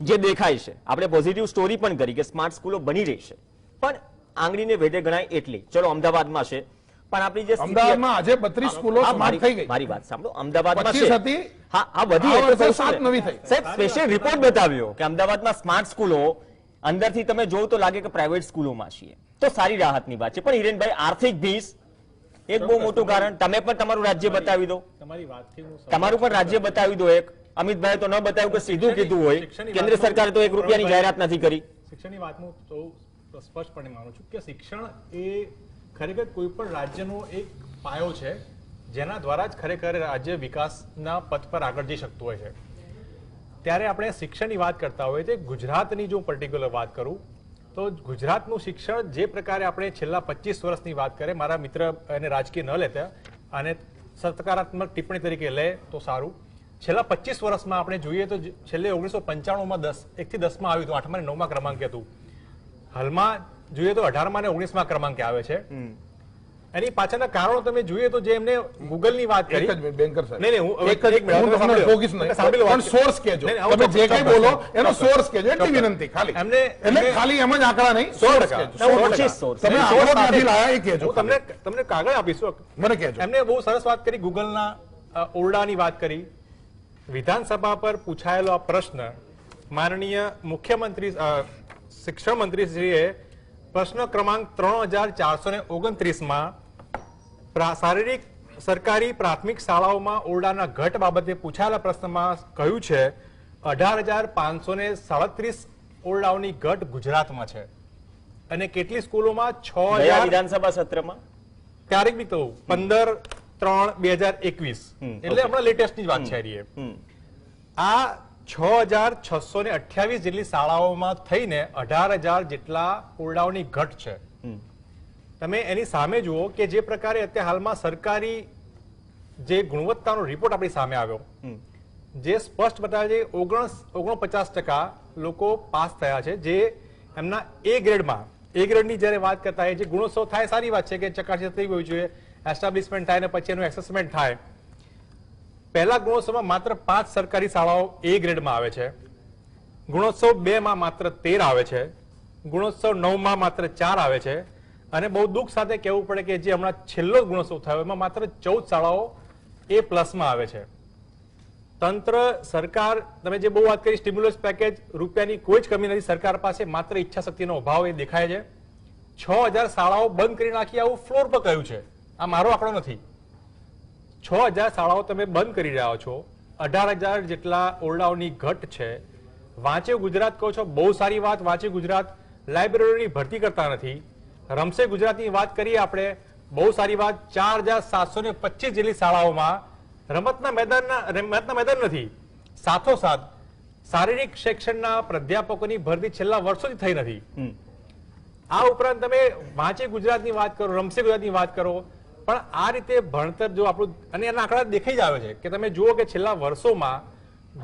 Speaker 1: જે દેખાય છે, આપણે પોઝિટિવ સ્ટોરી પણ કરી કે સ્માર્ટ સ્કૂલો બની રહી છે, પણ આંગળીને વેઢે ગણાય એટલી. ચલો અમદાવાદમાં છે, પણ આપણી જે
Speaker 3: અમદાવાદમાં આજે 32 સ્કૂલો સ્માર્ટ થઈ ગઈ.
Speaker 1: મારી વાત સાંભળો, અમદાવાદમાં
Speaker 3: 25
Speaker 1: છે.
Speaker 3: હતી.
Speaker 1: હા હા, વધી
Speaker 3: આ
Speaker 1: એટલે
Speaker 3: વર્ષે
Speaker 1: કહું છું
Speaker 3: 7
Speaker 1: ને.
Speaker 3: નવી થઈ.
Speaker 1: સાહેબ, સ્પેશિયલ રિપોર્ટ બતાવ્યો કે અમદાવાદમાં સ્માર્ટ સ્કૂલો અંદરથી તમે જોવો તો લાગે કે પ્રાઇવેટ સ્કૂલોમાં છીએ, તો સારી રાહતની વાત છે. પણ હિરેનભાઈ, આર્થિક ભીસ એક બહુ મોટું કારણ. તમે પણ તમારું રાજ્ય બતાવી દો, તમારું પણ રાજ્ય બતાવી દો એક. અમિતભાઈ તો ન બતાવ્યું કે સીધું કીધું હોય કેન્દ્ર સરકારે તો 1 રૂપિયાની જાહેરાત નથી કરી.
Speaker 4: શિક્ષણની વાત હું તો સ્પષ્ટપણે માનું છું કે શિક્ષણ એ ખરેખર કોઈ પણ રાજ્યનો એક પાયો છે, જેના દ્વારા જ ખરેખર રાજ્ય વિકાસના પથ પર આગળ જઈ શકતું હોય છે. ત્યારે આપણે શિક્ષણની વાત કરતા હોઈએ છીએ. ગુજરાતની જો પર્ટિક્યુલર વાત કરું તો ગુજરાતનું શિક્ષણ જે પ્રકારે આપણે છેલ્લા 25 વર્ષની વાત કરીએ, મારા મિત્ર એને રાજકીય ન લેતા અને સકારાત્મક ટિપ્પણી તરીકે લે તો સારું. છેલ્લા 25 વર્ષમાં આપણે જોઈએ તો છેલ્લે 1995માં 1 થી 10 માં આવ્યું હતું, 8મા અને 9મા ક્રમાંકે હતું. હાલમાં જોઈએ તો 18મા અને 19મા ક્રમાંકે આવે છે. એની પાછળના કારણો તમે જોઈએ તો જે એમને ગૂગલની વાત કરી,
Speaker 3: એક જ મિનિટ બેંકર સાહેબ,
Speaker 4: નહીં,
Speaker 3: હું તમને ફોકસ નહીં, પણ સોર્સ કહેજો. તમે જે કંઈ બોલો એનો સોર્સ કહેજો, એટલી વિનંતી ખાલી. એટલે ખાલી એમ જ આંકડા નહીં, સોર્સ કહેજો. તમે આંકડો ક્યાંથી લાયા એ કહેજો.
Speaker 4: હું તમને કાગળ આપીશું,
Speaker 3: મને કહેજો.
Speaker 4: એમને બહુ સરસ વાત કરી, ગૂગલના ઓરડાની વાત કરી. વિધાનસભા પર પૂછાયેલો આ પ્રશ્ન માનનીય મુખ્યમંત્રી શિક્ષણ મંત્રીશ્રીએ પ્રશ્ન ક્રમાંક 3429માં શારીરિક સરકારી પ્રાથમિક શાળાઓમાં ઓરડાના ઘટ બાબતે પૂછાયેલા પ્રશ્નમાં કહ્યું છે 18,537 ઓરડાઓની ઘટ ગુજરાતમાં છે અને કેટલી સ્કૂલોમાં 6,000
Speaker 1: વિધાનસભા સત્રમાં
Speaker 4: તારીખ બી કહું 15/3/2021 એટલે હમણાં લેટેસ્ટની જ વાત છે આ 6,628 જેટલી શાળાઓમાં થઈને 18,000 જેટલા ઓરડાઓની ઘટ છે. તમે એની સામે જુઓ કે જે પ્રકારે અત્યારે હાલમાં સરકારી જે ગુણવત્તાનો રિપોર્ટ આપણી સામે આવ્યો જે સ્પષ્ટ બતાવે છે 49% લોકો પાસ થયા છે, જે એમના એ ગ્રેડમાં, એ ગ્રેડની જ્યારે વાત કરતા હોય, જે ગુણોત્સવ થાય સારી વાત છે કે ચકાસણી થઈ ગયું છે, એસ્ટાબ્લિશમેન્ટ થાય ને પછી એનું એસેસમેન્ટ થાય. પહેલા ગુણોત્સવમાં માત્ર 5 સરકારી શાળાઓ એ ગ્રેડમાં આવે છે, ગુણોત્સવ 2 માં માત્ર 13 આવે છે, ગુણોત્સવ 9 માં માત્ર 4 આવે છે અને બહુ દુઃખ સાથે કહેવું પડે કે જે હમણાં છેલ્લો ગુણોત્સવ થયો એમાં માત્ર 14 શાળાઓ એ પ્લસમાં આવે છે. તંત્ર, સરકાર, તમે જે બહુ વાત કરી સ્ટિમ્યુલસ પેકેજ, રૂપિયાની કોઈ જ કમી નથી સરકાર પાસે, માત્ર ઈચ્છા શક્તિનો અભાવ એ દેખાય છે. 6,000 શાળાઓ બંધ કરી નાખી આવું ફ્લોર પર કહ્યું છે, આ મારો આંકડો નથી. 6,000 શાળાઓ તમે બંધ કરી રહ્યા છો, 18,000 જેટલા ઓરડાઓની ઘટ છે. વાંચે ગુજરાત કહો છો, બહુ સારી વાત. વાંચે ગુજરાત લાઇબ્રેરીની ભરતી કરતા નથી. રમશે ગુજરાતની વાત કરીએ આપણે, બહુ સારી વાત. 4,725 જેટલી શાળાઓમાં રમતના મેદાન નથી. સાથોસાથ શારીરિક શિક્ષણના પ્રાધ્યાપકોની ભરતી છેલ્લા વર્ષોથી થઈ નથી. આ ઉપરાંત તમે વાંચે ગુજરાતની વાત કરો, રમશે ગુજરાતની વાત કરો, પણ આ રીતે ભણતર જો આપણું, અને એના આંકડા દેખાઈ જ આવે છે કે તમે જુઓ કે છેલ્લા વર્ષોમાં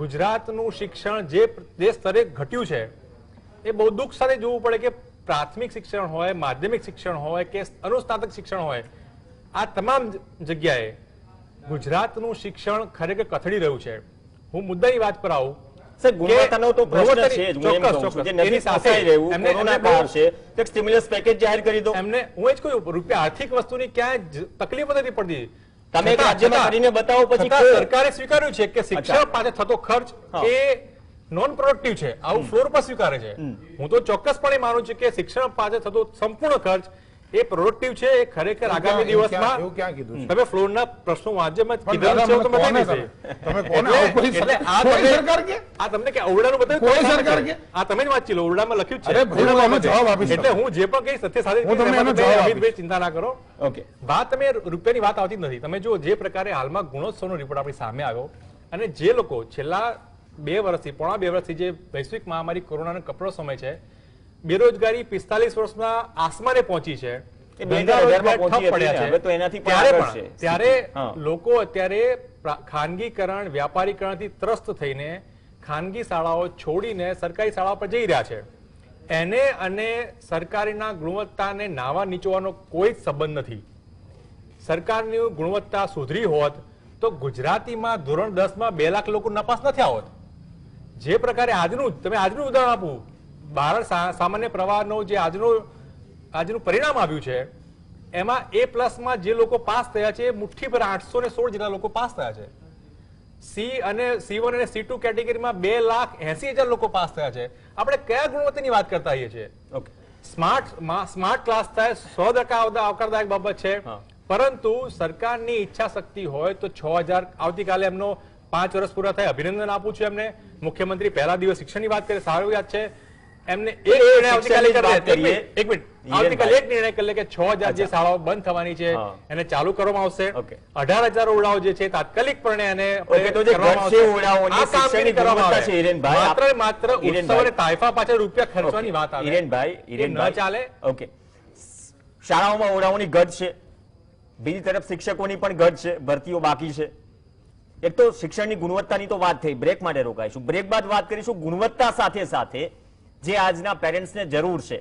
Speaker 4: ગુજરાતનું શિક્ષણ જે સ્તરે ઘટ્યું છે, એ બહુ દુઃખ સાથે જોવું પડે કે પ્રાથમિક શિક્ષણ હોય, માધ્યમિક શિક્ષણ હોય કે અનુસ્નાતક શિક્ષણ હોય, આ તમામ જગ્યાએ ગુજરાતનું શિક્ષણ ખરેખર કથળી રહ્યું છે. હું મુદ્દાની વાત પર આવું.
Speaker 1: ગુણવત્તાનો તો પ્રશ્ન છે જ. હું એમ કહું છું જે નથી પોસાઈ રહ્યું, કોરોના કાળ છે, તો એક સ્ટિમ્યુલસ પેકેજ જાહેર કરી દો.
Speaker 4: એમને હું જ કહ્યું, રૂપિયા આર્થિક વસ્તુની ક્યાંય તકલીફ નથી પડતી.
Speaker 1: તમે એક રાજ્યમાં કરીને બતાવો, પછી
Speaker 4: સરકારે સ્વીકાર્યું છે કે શિક્ષણ પાછળ થતો ખર્ચ એ નોન પ્રોડક્ટિવ છે. આવું ફ્લોર પર સ્વીકારે છે. હું તો ચોક્કસપણે માનું છું કે શિક્ષણ પાછળ થતો સંપૂર્ણ ખર્ચ એ પ્રોડક્ટિવ છે. એ ખરેખર આગામી દિવસમાં
Speaker 3: એવું ક્યાં કીધું?
Speaker 4: તમે ફ્લોરના પ્રશ્નો માધ્યમમાં કીધું છે, તો બતાવી દેશે.
Speaker 3: તમે કોને?
Speaker 4: એટલે આ
Speaker 3: કોઈ સરકાર કે?
Speaker 4: આ તમને કે ઓરડાનું બતાવ્યું,
Speaker 3: કોઈ સરકાર કે?
Speaker 4: આ તમે જ વાંચી લો, ઓરડામાં લખ્યું જ
Speaker 3: અરે
Speaker 4: છે.
Speaker 3: ભાઈ, હું આનો જવાબ આપીશ.
Speaker 4: એટલે હું જે પણ કહીશ સત્ય સાથે
Speaker 3: હું તમને એનો જવાબ આપીશ.
Speaker 4: ચિંતા ના કરો.
Speaker 1: ઓકે,
Speaker 4: વાત તમે રૂપિયાની વાત આવતી જ નથી. તમે જો જે પ્રકારે હાલમાં ગુણોત્સવનો રિપોર્ટ આપણી સામે આવ્યો, અને જે લોકો છેલ્લા 2 વર્ષથી, પોણા 2 વર્ષથી જે વૈશ્વિક મહામારી કોરોનાનો કપરો સમય છે, બેરોજગારી 45 વર્ષમાં આસમાને પહોંચી છે, ત્યારે લોકો અત્યારે ખાનગીકરણ, વ્યાપારીકરણથી ત્રસ્ત થઈને ખાનગી શાળાઓ છોડીને સરકારી શાળાઓ પર જઈ રહ્યા છે. એને અને સરકારીના ગુણવત્તાને નાવા નીચોવાનો કોઈ જ સંબંધ નથી. સરકારની ગુણવત્તા સુધરી હોત તો ગુજરાતીમાં ધોરણ 10માં 2 લાખ લોકો નપાસ નથી આવત. જે પ્રકારે આજનું ઉદાહરણ આપું, ભારત સામાન્ય પ્રવાહનો જે આજનું પરિણામ આવ્યું છે, એમાં A+માં જે લોકો પાસ થયા છે, મુઠ્ઠી પર 816 જેટલા લોકો પાસ થયા છે. C1 અને C2 કેટેગરીમાં 2,80,000 લોકો પાસ થયા છે. આપણે કયા ગુણવત્તાની વાત કરતા હોઈએ છીએ? સ્માર્ટ ક્લાસ થાય 100% આવકારદાયક બાબત છે, પરંતુ સરકારની ઈચ્છા શક્તિ હોય તો 6,000 આવતીકાલે એમનો 5 વર્ષ પૂરા થાય, અભિનંદન આપું છું એમને. મુખ્યમંત્રી પહેલા દિવસ શિક્ષણની વાત કરે, સારું યાદ છે. એમને એક નિર્ણય આવતીકાલે કરી લે કે 6,000 જે શાળાઓ બંધ થવાની છે એને ચાલુ કરવામાં આવશે. 18,000 ઓરડાઓ જે છે તાત્કાલિકપણે એને માત્ર ઉત્સવ અને તાઇફા પાછળ રૂપિયા ખર્ચવાની વાત આવે.
Speaker 1: હિરેનભાઈ
Speaker 4: ન ચાલે.
Speaker 1: ઓકે, શાળાઓમાં ઓરડાઓની ઘટ છે, બીજી તરફ શિક્ષકોની પણ ઘટ છે, ભરતીઓ બાકી છે. એક તો શિક્ષણની ગુણવત્તાની તો વાત થઈ, બ્રેક માટે રોકાઈશું. બ્રેક બાદ વાત કરીશું ગુણવત્તા સાથે સાથે જે આજના પેરેન્ટ્સને જરૂર છે.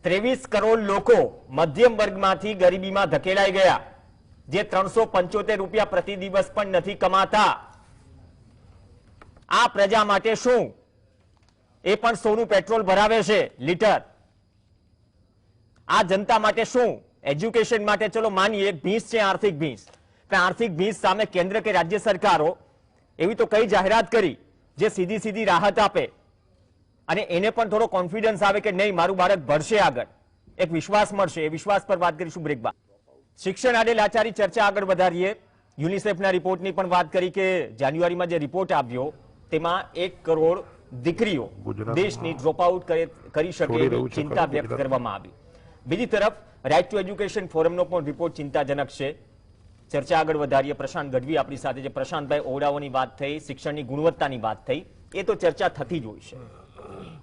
Speaker 1: 23 કરોડ લોકો મધ્યમ વર્ગમાંથી ગરીબીમાં ધકેલાઈ ગયા, જે 375 રૂપિયા પ્રતિ દિવસ પણ નથી કમાતા. આ પ્રજા માટે શું? એ પણ સોનું પેટ્રોલ ભરાવે છે લીટર. આ જનતા માટે શું? એજ્યુકેશન માટે ચલો માનીએ ભીંસ છે, આર્થિક ભીંસ. આર્થિક ભીંસ સામે કેન્દ્ર કે રાજ્ય સરકારો એવી તો કઈ જાહેરાત કરી જે સીધી રાહત આપે અને એને પણ થોડો કોન્ફિડન્સ આવે કે નહીં, મારું બાળક ભણશે આગળ, એક વિશ્વાસ મળશે. એ વિશ્વાસ પર વાત કરીશું બ્રેક બાદ. શિક્ષણ આડે લાચારી ચર્ચા આગળ વધારીએ. યુનિસેફના રિપોર્ટની પણ વાત કરી કે જાન્યુઆરીમાં જે રિપોર્ટ આવ્યો તેમાં 1 કરોડ દીકરીઓ દેશની ડ્રોપ આઉટ કરી શકે એવી ચિંતા વ્યક્ત કરવામાં આવી. બીજી તરફ રાઇટ ટુ એજ્યુકેશન ફોરમનો પણ રિપોર્ટ ચિંતાજનક છે. ચર્ચા આગળ વધારીએ. પ્રશાંત ગઢવી આપણી સાથે છે. પ્રશાંતભાઈ, ઓરડાઓની વાત થઈ, શિક્ષણની ગુણવત્તાની વાત થઈ, એ તો ચર્ચા થતી જ હોય છે,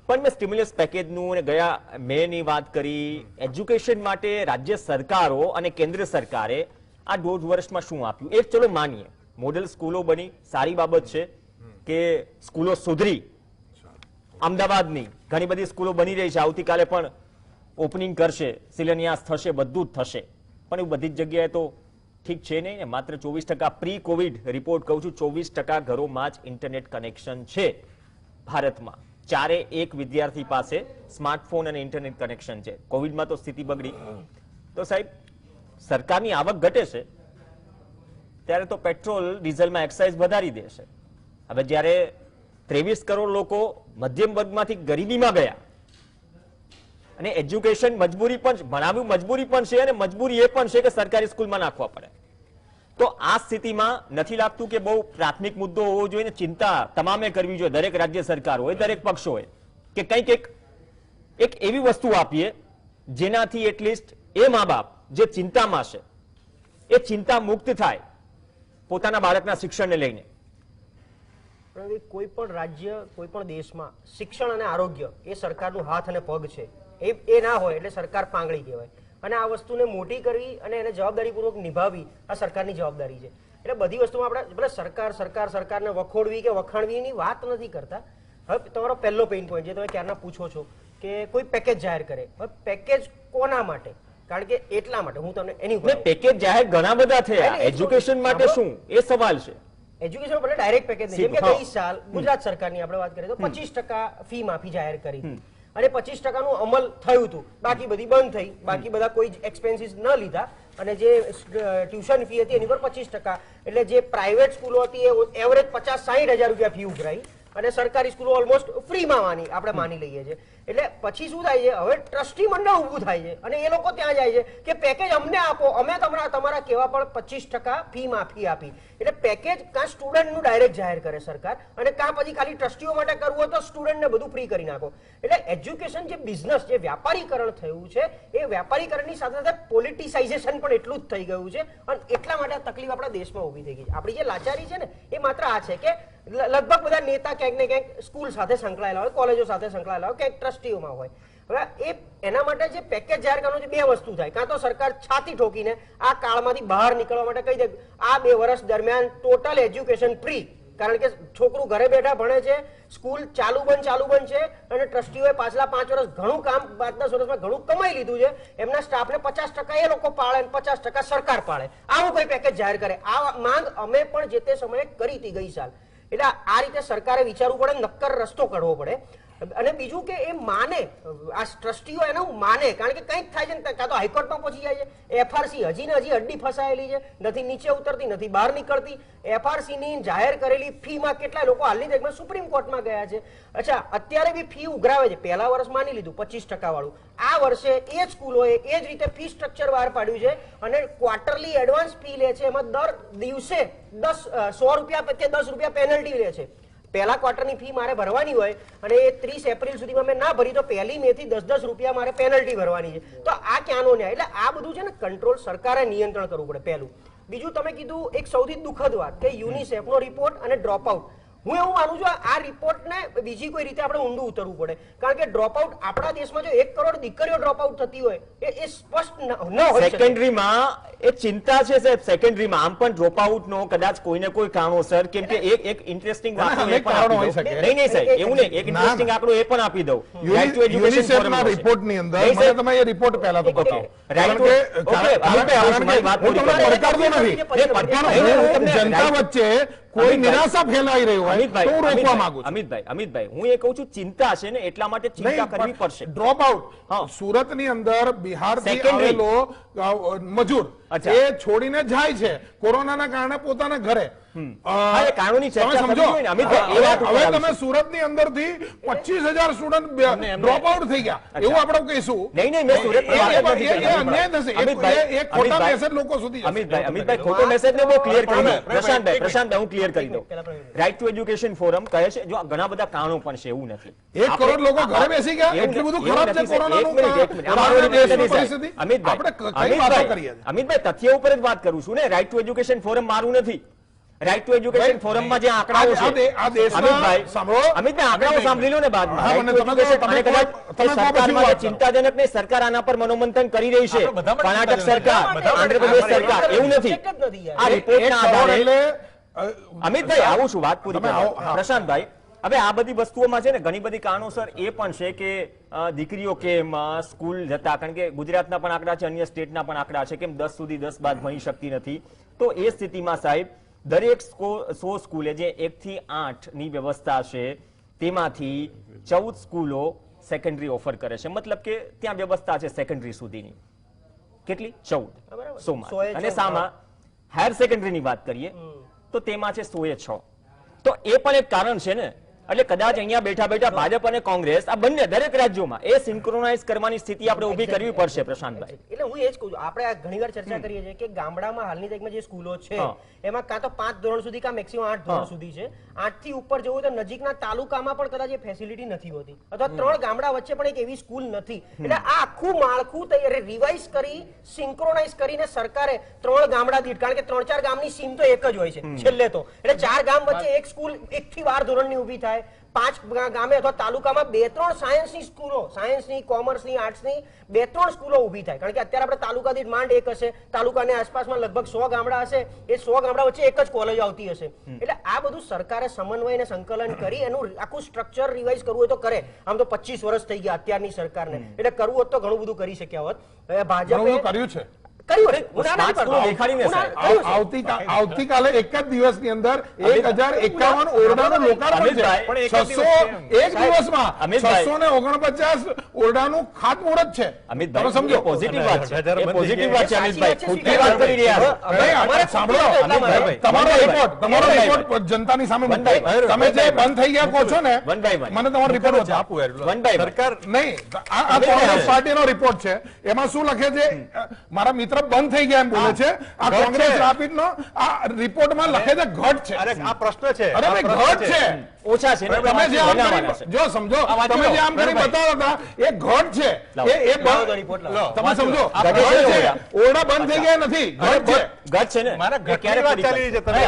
Speaker 1: પણ મેં સ્ટિમ્યુલસ પેકેજનું અને ગયા મેની વાત કરી. એજ્યુકેશન માટે રાજ્ય સરકારો અને કેન્દ્ર સરકારે આ 1.5 વર્ષમાં શું આપ્યું? એક ચલો માનીએ મોડેલ સ્કૂલો બની, સારી બાબત છે કે સ્કૂલો સુધરી. અમદાવાદની ઘણી બધી સ્કૂલો બની રહી છે, આવતીકાલે પણ ઓપનિંગ કરશે, શિલાન્યાસ થશે, બધું જ થશે. પણ એ બધી જ જગ્યાએ તો ઠીક છે નહીં ને. માત્ર 24% પ્રી કોવિડ રિપોર્ટ કહું છું, 24% ઘરોમાં જ ઇન્ટરનેટ કનેક્શન છે ભારતમાં. 4 વિદ્યાર્થી પાસે સ્માર્ટફોન અને ઇન્ટરનેટ કનેક્શન છે. કોવિડમાં તો સ્થિતિ બગડી. તો સાહેબ, સરકારની આવક ઘટે છે ત્યારે તો પેટ્રોલ ડીઝલમાં એક્સાઇઝ વધારી દેશે. હવે જ્યારે 23 કરોડ લોકો મધ્યમ વર્ગમાંથી ગરીબીમાં ગયા અને એજ્યુકેશન મજબૂરી પણ, ભણાવવું મજબૂરી પણ છે અને મજબૂરી એ પણ છે કે સરકારી સ્કૂલમાં નાખવા પડે, તો આ સ્થિતિમાં નથી લાગતું કે બહુ પ્રાથમિક મુદ્દો હોવો જોઈએ ને ચિંતા તમામે કરવી જોઈએ, દરેક રાજ્ય સરકાર હોય, દરેક પક્ષ હોય, કે કંઈક એક એવી વસ્તુ આપીએ જેનાથી એટલીસ્ટ એ મા બાપ જે ચિંતામાં છે એ ચિંતા મુક્ત થાય પોતાના બાળકના શિક્ષણને લઈને?
Speaker 5: કોઈ પણ રાજ્ય, કોઈ પણ દેશમાં શિક્ષણ અને આરોગ્ય એ સરકારનું હાથ અને પગ છે. એ ના હોય એટલે સરકાર પાંગળી કહેવાય. અને આ વસ્તુને મોટી કરવી અને એને જવાબદારીપૂર્વક નિભાવવી આ સરકારની જવાબદારી છે. એટલે બધી વસ્તુમાં આપણે ભલે સરકારને વખોડવી કે વખાણવી એની વાત નથી કરતા. હવે તમારો પહેલો પેઇન પોઈન્ટ જે તમે ક્યારના પૂછો છો કે કોઈ પેકેજ જાહેર કરે. હવે પેકેજ કોના માટે? કારણ કે એટલા માટે હું તમને એની
Speaker 1: પેકેજ જાહેર ઘણા બધા થયા, એજ્યુકેશન માટે શું એ સવાલ છે.
Speaker 5: એજ્યુકેશન પર ડાયરેક્ટ પેકેજ નહીં. જેમ કે ગઈ સાલ ગુજરાત સરકારની આપણે વાત કરીએ તો 25% ફી માફી જાહેર કરી હતી અને 25% અમલ થયું હતું, બાકી બધી બંધ થઈ, બાકી બધા કોઈ એક્સપેન્સીસ ન લીધા અને જે ટ્યુશન ફી હતી એની પર 25%, એટલે જે પ્રાઇવેટ સ્કૂલો હતી એ એવરેજ 50-60 હજાર રૂપિયા ફી ઉઘરાઈ અને સરકારી સ્કૂલો ઓલમોસ્ટ ફ્રીમાં આપણે માની લઈએ છીએ. એટલે પછી શું થાય છે, હવે ટ્રસ્ટી મંડળ ઊભું થાય છે અને એ લોકો ત્યાં જાય છે કે પેકેજ અમને આપો, અમે તમારા કહેવા પર 25% ફી માફી આપી. એટલે પેકેજ કાં સ્ટુડન્ટનું ડાયરેક્ટ જાહેર કરે સરકાર અને કાં પછી ખાલી ટ્રસ્ટીઓ માટે કરવું હોય તો સ્ટુડન્ટને બધું ફ્રી કરી નાખો. એટલે એજ્યુકેશન જે બિઝનેસ, જે વ્યાપારીકરણ થયું છે એ વ્યાપારીકરણની સાથે સાથે પોલિટિસાઇઝેશન પણ એટલું જ થઈ ગયું છે અને એટલા માટે આ તકલીફ આપણા દેશમાં ઊભી થઈ ગઈ છે. આપણી જે લાચારી છે ને એ માત્ર આ છે કે લગભગ બધા નેતા ક્યાંક ને ક્યાંક સ્કૂલ સાથે સંકળાયેલા હોય, કોલેજો સાથે સંકળાયેલા હોય, ક્યાંક ટ્રસ્ટીઓમાં હોય. હવે એના માટે જે પેકેજ જાહેર કરવાનું બે વસ્તુ થાય. કાં તો સરકાર છાતી ઠોકીને આ કાળમાંથી બહાર નીકળવા માટે કહી દે આ 2 વર્ષ દરમિયાન ટોટલ એજ્યુકેશન ફ્રી, કારણ કે છોકરું ઘરે બેઠા ભણે છે, સ્કૂલ ચાલુ બંધ છે અને ટ્રસ્ટીઓએ પાછલા 5 વર્ષ ઘણું કામ, 5-10 વર્ષમાં ઘણું કમાઈ લીધું છે, એમના સ્ટાફને 50% એ લોકો પાળે અને 50% સરકાર પાળે. આવું કોઈ પેકેજ જાહેર કરે. આ માંગ અમે પણ જે તે સમયે કરી હતી ગઈ સાલ. એટલે આ રીતે સરકારે વિચારવું પડે, નક્કર રસ્તો કાઢવો પડે. અને બીજું કે એ માને, આ ટ્રસ્ટીઓ એનું માને, કારણ કે કંઈક થાય છે ને કાં તો હાઈકોર્ટમાં પહોંચી જાય છે. એફઆરસી હજી હડ્ડી ફસાયેલી છે, નથી નીચે ઉતરતી, નથી બહાર નીકળતી. એફઆરસી ની જાહેર કરેલી ફીમાં કેટલા લોકો હાલની તારીખમાં સુપ્રીમ કોર્ટમાં ગયા છે. અચ્છા, અત્યારે બી ફી ઉઘરાવે છે. પહેલા વર્ષ માની લીધું 25% વાળું, આ વર્ષે એ જ સ્કૂલોએ એ જ રીતે ફી સ્ટ્રક્ચર બહાર પાડ્યું છે અને ક્વાર્ટરલી એડવાન્સ ફી લે છે. એમાં દર દિવસે 100 રૂપિયા કે 10 રૂપિયા પેનલ્ટી લે છે. પહેલા ક્વાર્ટરની ફી મારે ભરવાની હોય અને એ 30 એપ્રિલ સુધીમાં મેં ના ભરી તો 1 મે થી 10-10 રૂપિયા મારે પેનલ્ટી ભરવાની છે. તો આ ક્યાંનો ન્યાય? એટલે આ બધું છે ને કંટ્રોલ સરકારે નિયંત્રણ કરવું પડે પહેલું. બીજું તમે કીધું એક સૌથી દુઃખદ વાત કે યુનિસેફનો રિપોર્ટ અને ડ્રોપ આઉટ. હું એવું માનું છું આ રિપોર્ટને બીજી કોઈ રીતે આપણે ઊંડું ઉતરવું પડે, કારણ કે ડ્રોપ આઉટ આપણા દેશમાં જો 1 કરોડ દીકરીઓ ડ્રોપ આઉટ થતી હોય એ સ્પષ્ટ ન હોય.
Speaker 1: સેકન્ડરીમાં એ ચિંતા છે સાહેબ. સેકન્ડરીમાં આમ પણ ડ્રોપ આઉટ નો કદાચ કોઈને કોઈ કારણોસર, કેમ કે એક ઇન્ટરેસ્ટિંગ વાત નહીં સાહેબ, એવું નહીં, એક ઇન્ટરેસ્ટિંગ આંકડો એ પણ આપી દઉં. રાઈટ ટુ એજ્યુકેશન ફોરમના
Speaker 3: રિપોર્ટની અંદર મને તમે એ રિપોર્ટ પહેલા તો બતાવો. જનતા વચ્ચે કોઈ નિરાશા ફેલાઈ રહી હોય તો હું રોકવા માંગુ છું.
Speaker 1: અમિતભાઈ, હું એ કહું છું ચિંતા છે ને એટલા માટે ચિંતા કરવી પડશે.
Speaker 3: ડ્રોપ આઉટ સુરતની અંદર બિહારથી આવેલો મજૂર એ છોડીને જાય છે કોરોનાના કારણે પોતાના ઘરે.
Speaker 1: કાનૂની ચર્ચા કરવી જોઈએ ને અમિતભાઈ.
Speaker 3: હવે તમે સુરતની અંદરથી 25,000 સ્ટુડન્ટ ડ્રોપ આઉટ થઈ ગયા એવું આપણે કહીશું.
Speaker 1: નહીં, મેં સુરતની વાત નથી કરી.
Speaker 3: અન્યાય થશે. એક ખોટા મેસેજ લોકો સુધી જશે.
Speaker 1: અમિતભાઈ ખોટો મેસેજ ને બહુ ક્લિયર કરી દઉં. પ્રશાંતભાઈ હું ક્લિયર કરી દઉં. રાઈટ ટુ એજ્યુકેશન ફોરમ કહે છે જો ઘણા બધા કારણો પણ છે, એવું નથી.
Speaker 3: 1 કરોડ લોકો ઘરે બેસી ગયા, એટલું બધું ખરાબ છે કોરોનાનું પરિસ્થિતિ.
Speaker 1: અમિતભાઈ તથ્ય ઉપર જ વાત કરું છું ને. રાઈટ ટુ એજ્યુકેશન ફોરમ મારું નથી. રાઈટ ટુ એજ્યુકેશન ફોરમમાં જે આંકડાઓ છે અમિતભાઈ આંકડાઓ સાંભળી લો ને બાદમાં. સરકારમાં જે ચિંતાજનક ને સરકાર આના પર મનોમંથન કરી રહી છે, કર્ણાટક સરકાર, આંધ્રપ્રદેશ સરકાર, એવું નથી. આ રિપોર્ટના આધારે અમિતભાઈ આવું છું, વાત પૂરી કરો પ્રશાંતભાઈ. હવે આ બધી વસ્તુઓમાં છે ને ઘણી બધી કારણોસર એ પણ છે કે દીકરીઓ કેમ સ્કૂલ જતા, કારણ કે ગુજરાતના પણ આંકડા છે, અન્ય સ્ટેટના પણ આંકડા છે, કેમ 10 સુધી 10 બાદ ભણી શકતી નથી. તો એ સ્થિતિમાં સાહેબ દરેક 100 સ્કૂલે જે 1 થી 8 ની વ્યવસ્થા છે તેમાંથી 14 સ્કૂલો સેકન્ડરી ઓફર કરે છે. મતલબ કે ત્યાં વ્યવસ્થા છે સેકન્ડરી સુધીની. કેટલી? 14 અને સામા હાયર સેકન્ડરીની વાત કરીએ તો તેમાં છે 106. તો એ પણ એક કારણ છે ને એટલે કદાચ અહીંયા બેઠા બેઠા ભાજપ અને કોંગ્રેસ આ બંને દરેક રાજ્યોમાં એ સિન્ક્રોનાઇઝ કરવાની સ્થિતિ આપણે ઊભી કરવી પડશે પ્રશાંતભાઈ.
Speaker 5: એટલે હું એ જ કહું છું, આપણે આ ઘણીવાર ચર્ચા કરીએ છીએ કે ગામડામાં હાલની તારીખમાં જે સ્કૂલો છે એમાં કાં તો 5 ધોરણ સુધી કાં મેક્સિમમ 8 ધોરણ સુધી છે. 8 થી ઉપર જવું તો નજીકના તાલુકામાં પણ કદાચ એ ફેસિલિટી નથી હોતી, અથવા 3 ગામડા વચ્ચે પણ એક એવી સ્કૂલ નથી. એટલે આ આખું માળખું રિવાઇઝ કરી સિન્ક્રોનાઇઝ કરીને સરકારે 3 ગામડા દીઠ, કારણ કે 3-4 ગામની સીમ તો એક જ હોય છે છેલ્લે તો, એટલે 4 ગામ વચ્ચે એક સ્કૂલ 1 થી 12 ધોરણની ઊભી થાય. 5 ગામે અથવા તાલુકામાં 2-3 સાયન્સની સ્કૂલો, સાયન્સની, કોમર્સની, આર્ટ્સની 2-3 સ્કૂલો ઊભી થાય. કારણ કે અત્યારે આપણે તાલુકા દીઠ માંડ એક હશે, તાલુકાની આસપાસમાં લગભગ 100 ગામડા હશે, એ 100 ગામડા વચ્ચે એક જ કોલેજ આવતી હશે. એટલે આ બધું સરકારે સમન્વય અને સંકલન કરી એનું આખું સ્ટ્રક્ચર રિવાઇઝ કરવું હોય તો કરે. આમ તો 25 વર્ષ થઈ ગયા અત્યારની સરકારને, એટલે કરવું હોત તો ઘણું બધું કરી શક્યા હોત. ભાજપે
Speaker 3: કર્યું છે. આવતીકાલે એક જ દિવસની અંદર 1051 ઓરડાનું લોકાર્પણ છે. 601 દિવસમાં 649 ઓરડાનું ખાતમુહૂર્ત છે.
Speaker 1: અમિતભાઈ સમજો પોઝિટિવ વાત છે, એ પોઝિટિવ વાત છે અમિતભાઈ, ખોટી વાત કરી રહ્યા છો.
Speaker 3: સાંભળો તમારો રિપોર્ટ જનતાની સામે મૂકો. તમે જે બંધ થઈ ગયા કહો છો ને, મને તમારો રિપોર્ટ આપો. સરકાર નહીં, આ કોંગ્રેસ પાર્ટીનો રિપોર્ટ છે, એમાં શું લખે છે? મારા મિત્ર બંધ થઈ ગયા એમ બોલે છે. આ કોંગ્રેસ રાપીડનો આ રિપોર્ટમાં લખે છે ઘટ છે.
Speaker 4: અરે આ પ્રશ્ન છે,
Speaker 3: અરે ભાઈ ઘટ છે,
Speaker 1: ઓછા છે.
Speaker 3: તમે જે આમ કરી જો સમજો, તમે જે આમ કરી બતાવતા એ ઘટ છે. એ તમે સમજો ઓરડા બંધ થઈ ગયા નથી,
Speaker 1: ઘટ છે ને.
Speaker 4: મારા ઘટની વાત ચાલી રહી છે, તમે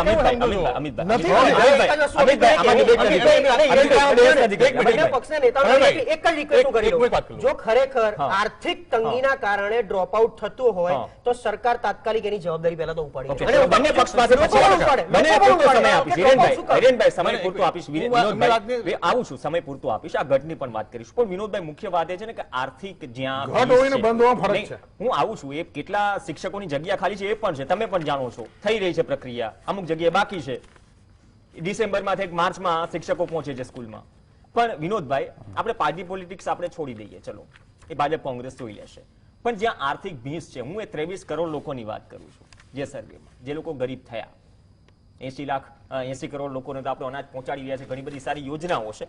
Speaker 5: જો ખરેખર આર્થિક તંગીના કારણે ડ્રોપ આઉટ થતું હોય તો સરકાર તાત્કાલિક એની જવાબદારી પહેલા તો ઉપાડી.
Speaker 1: અને બંને પક્ષ પાસે બંને પૂરતો સમય આપીશ. હિરેનભાઈ સમય પૂરતો આપીશ. વિનોદભાઈ આવું છું, સમય પૂરતો આપીશ. આ ઘટની પણ વાત કરીશું. પણ વિનોદભાઈ મુખ્ય વાત એ છે ને કે આર્થિક જ્યાં
Speaker 3: ઘટ હોય ને બંધ હોવા ફરક છે.
Speaker 1: હું આવું છું, એ કેટલા શિક્ષકોની જગ્યા ખાલી છે એ પણ છે, તમે પણ જાણો છો. થઈ રહી છે પ્રક્રિયા, અમુક જગ્યાએ બાકી છે. ડિસેમ્બરમાંથી માર્ચમાં શિક્ષકો પહોંચે છે સ્કૂલમાં. પણ વિનોદભાઈ આપણે પાર્ટી પોલિટિક્સ આપણે છોડી દઈએ, ચલો એ ભાજપ કોંગ્રેસ જોઈ લેશે. પણ જ્યાં આર્થિક ભીંસ છે, હું એ 23 કરોડ લોકોની વાત કરું છું જે સર્વેમાં, જે લોકો ગરીબ થયા, 80 કરોડ લોકોને તો આપણે અનાજ પહોંચાડી રહ્યા છે. ઘણી બધી સારી યોજનાઓ છે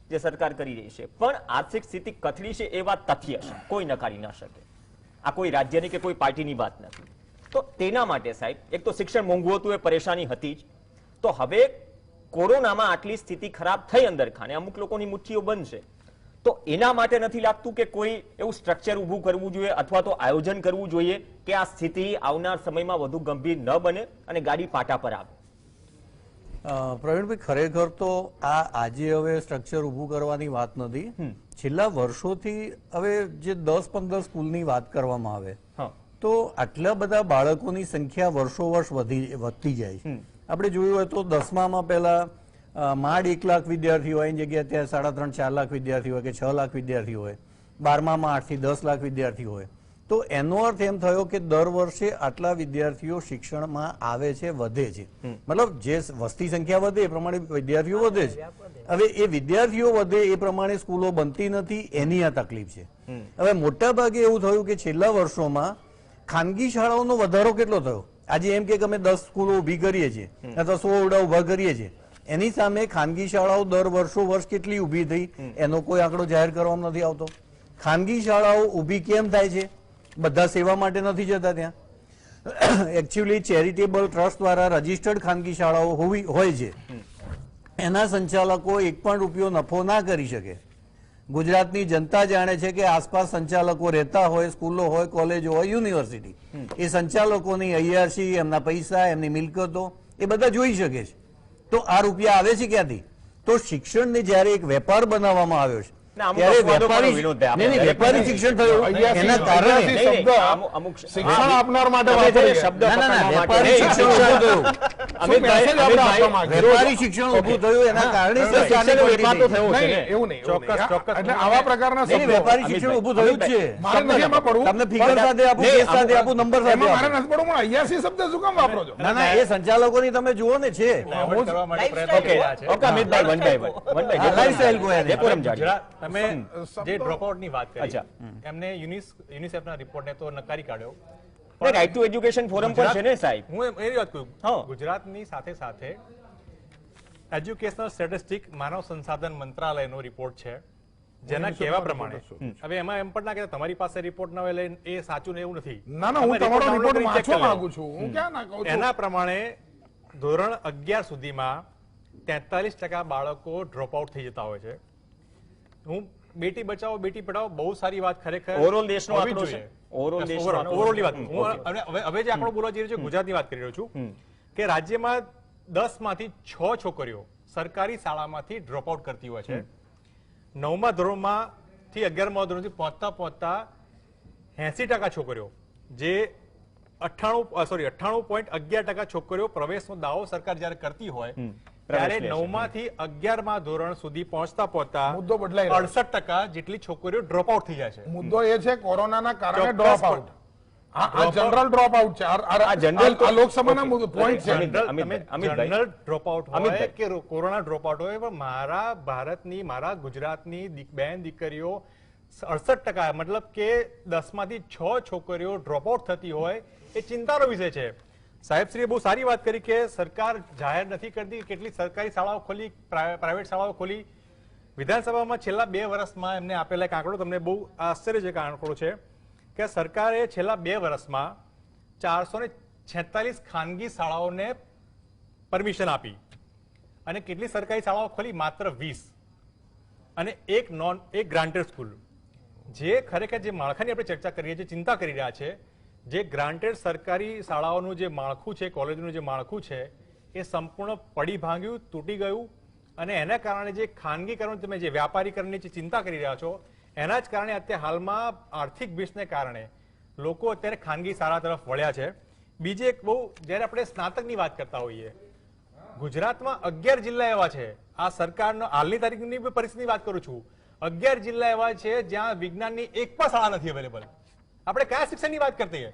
Speaker 1: જે સરકાર કરી રહી છે, પણ આર્થિક સ્થિતિ કથળી છે એ વાત તથ્ય છે, કોઈ નકારી ન શકે. આ કોઈ રાજ્યની કે કોઈ પાર્ટીની વાત નથી. તો તેના માટે સાહેબ એક તો શિક્ષણ મોંઘું હતું, એ પરેશાની હતી જ. તો હવે કોરોનામાં આટલી સ્થિતિ ખરાબ થઈ અંદર ખાને, અમુક લોકોની મુઠ્ઠીઓ બંધ છે, તો એના માટે નથી લાગતું કે કોઈ એવું સ્ટ્રક્ચર ઊભું કરવું જોઈએ અથવા તો આયોજન કરવું જોઈએ કે આ સ્થિતિ આવનાર સમયમાં વધુ ગંભીર ન બને અને ગાડી પાટા પર આવે?
Speaker 2: પ્રવીણભાઈ, ખરેખર તો આજે હવે સ્ટ્રક્ચર ઊભું કરવાની વાત નથી. છેલ્લા વર્ષોથી હવે જે 10-15 સ્કૂલની વાત કરવામાં આવે તો આટલા બધા બાળકોની સંખ્યા વર્ષો વર્ષ વધતી જાય છે. આપણે જોયું હોય તો 10મામાં પહેલા માંડ 1 લાખ વિદ્યાર્થીઓ હોય, એની જગ્યાએ ત્યાં 3.5-4 લાખ વિદ્યાર્થીઓ હોય કે 6 લાખ વિદ્યાર્થીઓ હોય. 12મામાં 8 થી 10 લાખ વિદ્યાર્થીઓ હોય. તો એનો અર્થ એમ થયો કે દર વર્ષે આટલા વિદ્યાર્થીઓ શિક્ષણમાં આવે છે, વધે છે. મતલબ જે વસ્તી સંખ્યા વધે એ પ્રમાણે વિદ્યાર્થીઓ વધે છે. હવે એ વિદ્યાર્થીઓ વધે એ પ્રમાણે સ્કૂલો બનતી નથી, એની આ તકલીફ છે. હવે મોટા ભાગે એવું થયું કે છેલ્લા વર્ષોમાં ખાનગી શાળાઓનો વધારો કેટલો થયો? આજે એમ કે અમે 10 સ્કૂલો ઉભી કરીએ છીએ અથવા 100 ઓરડા ઉભા કરીએ છીએ, એની સામે ખાનગી શાળાઓ દર વર્ષ કેટલી ઉભી થઈ એનો કોઈ આંકડો જાહેર કરવામાં નથી આવતો. ખાનગી શાળાઓ ઉભી કેમ થાય છે? બધા સેવા માટે નથી જતા ત્યાં. એકચ્યુઅલી ચેરિટેબલ ટ્રસ્ટ દ્વારા રજીસ્ટર્ડ ખાનગી શાળાઓ હોય છે, એના સંચાલકો 1 પણ રૂપિયો નફો ના કરી શકે. ગુજરાતની જનતા જાણે છે કે આસપાસ સંચાલકો રહેતા હોય, સ્કૂલો હોય, કોલેજો હોય, યુનિવર્સિટી, એ સંચાલકોની અય્યારસી, એમના પૈસા, એમની મિલકતો એ બધા જોઈ શકે છે. તો આ રૂપિયા આવે છે ક્યાંથી? તો શિક્ષણને જયારે એક વેપાર બનાવવામાં આવ્યો છે વેપારી શિક્ષણ થયું એના કારણે
Speaker 3: શિક્ષણ આપનાર માટે
Speaker 2: વેપારી શિક્ષણ ઉભું થયું એના કારણે
Speaker 3: એવું નહીં. એટલે આવા પ્રકારના
Speaker 2: વેપારી શિક્ષણ ઉભું થયું જ છે. તમને ફિગર સાથે આપું, કેસ સાથે આપું, નંબર સાથે
Speaker 3: મારે નથી પડવું, પણ 88 શબ્દ શું કામ વાપરો છો?
Speaker 2: ના એ સંચાલકોની તમે જુઓ ને છે.
Speaker 4: તમે જે ડ્રોપઆઉટ ની વાત કરી, એમને યુનિસેફના રિપોર્ટને તો નકારી કાઢ્યો.
Speaker 1: રાઈટ ટુ એજ્યુકેશન ફોરમ પર છે ને સાહેબ.
Speaker 4: હું એની વાત કરું, ગુજરાતની સાથે સાથે એજ્યુકેશનલ સ્ટેટિસ્ટિક માનવ સંસાધન મંત્રાલયનો રિપોર્ટ છે, જેના કહેવા પ્રમાણે હવે એમાં એમ પણ ના કે તમારી પાસે રિપોર્ટ ના હોય એટલે એ સાચું ને એવું નથી.
Speaker 3: ના હું તમારો રિપોર્ટ વાંચવા માંગુ છું. હું ક્યાં ના કહું છું.
Speaker 4: એના પ્રમાણે ધોરણ 11 સુધીમાં 43% બાળકો ડ્રોપ આઉટ થઈ જતા હોય છે. હું બેટી બચાવો બેટી પઢાઓ બહુ સારી વાત ખરેખર
Speaker 1: ઓવરઓલ દેશનો આંકડો છે. ઓવરઓલ દેશનો
Speaker 4: ઓવરઓલની વાત હવે જે આંકડો બોલવા જઈ રહ્યો છું ગુજરાતની વાત કરી રહ્યો છું કે રાજ્યમાં 10 માંથી 6 છોકરીઓ સરકારી શાળામાંથી ડ્રોપ આઉટ કરતી હોય છે. 9મા ધોરણમાંથી 11મા ધોરણથી પહોંચતા 80% છોકરીઓ જે 98.11% છોકરીઓ પ્રવેશનો દાવો સરકાર જયારે કરતી હોય ત્યારે 9માંથી 11મા ધોરણ સુધી પહોંચતા
Speaker 3: મુદ્દો બદલાઈ રહ્યો છે.
Speaker 4: 68% જેટલી છોકરીઓ ડ્રોપ આઉટ થઈ જાય છે.
Speaker 3: મુદ્દો એ છે કોરોનાના કારણે ડ્રોપ આઉટ. આ જનરલ ડ્રોપ આઉટ છે.
Speaker 1: આ જનરલ
Speaker 3: આ લોકસભાના પોઈન્ટ છે.
Speaker 4: જનરલ ડ્રોપ આઉટ હોય કે કોરોના ડ્રોપ આઉટ હોય, પણ મારા ભારતની મારા ગુજરાતની બેન દીકરીઓ 68% મતલબ કે 10માંથી 6 છોકરીઓ ડ્રોપ આઉટ થતી હોય એ ચિંતાનો વિષય છે. સાહેબશ્રીએ બહુ સારી વાત કરી કે સરકાર જાહેર નથી કરતી કેટલી સરકારી શાળાઓ ખોલી, પ્રાઇવેટ શાળાઓ ખોલી. વિધાનસભામાં છેલ્લા 2 વર્ષમાં એમને આપેલા એક આંકડો તમને બહુ આશ્ચર્યજનક આંકડો છે કે સરકારે છેલ્લા 2 વર્ષમાં 446 ખાનગી શાળાઓને પરમિશન આપી અને કેટલી સરકારી શાળાઓ ખોલી? માત્ર 20 અને એક ગ્રાન્ટેડ સ્કૂલ. જે ખરેખર જે માળખાની આપણે ચર્ચા કરીએ છીએ, ચિંતા કરી રહ્યા છે, જે ગ્રાન્ટેડ સરકારી શાળાઓનું જે માળખું છે, કોલેજનું જે માળખું છે એ સંપૂર્ણ પડી ભાંગ્યું, તૂટી ગયું અને એના કારણે જે ખાનગીકરણ, તમે જે વ્યાપારીકરણની જે ચિંતા કરી રહ્યા છો એના જ કારણે અત્યારે હાલમાં આર્થિક ભીષને કારણે લોકો અત્યારે ખાનગી શાળા તરફ વળ્યા છે. બીજી એક બહુ, જ્યારે આપણે સ્નાતકની વાત કરતા હોઈએ, ગુજરાતમાં 11 જિલ્લા એવા છે, આ સરકારનો હાલની તારીખની પરિસ્થિતિની વાત કરું છું, 11 જિલ્લા એવા છે જ્યાં વિજ્ઞાનની એક પણ શાળા નથી અવેલેબલ. આપણે કયા શિક્ષણની વાત કરતી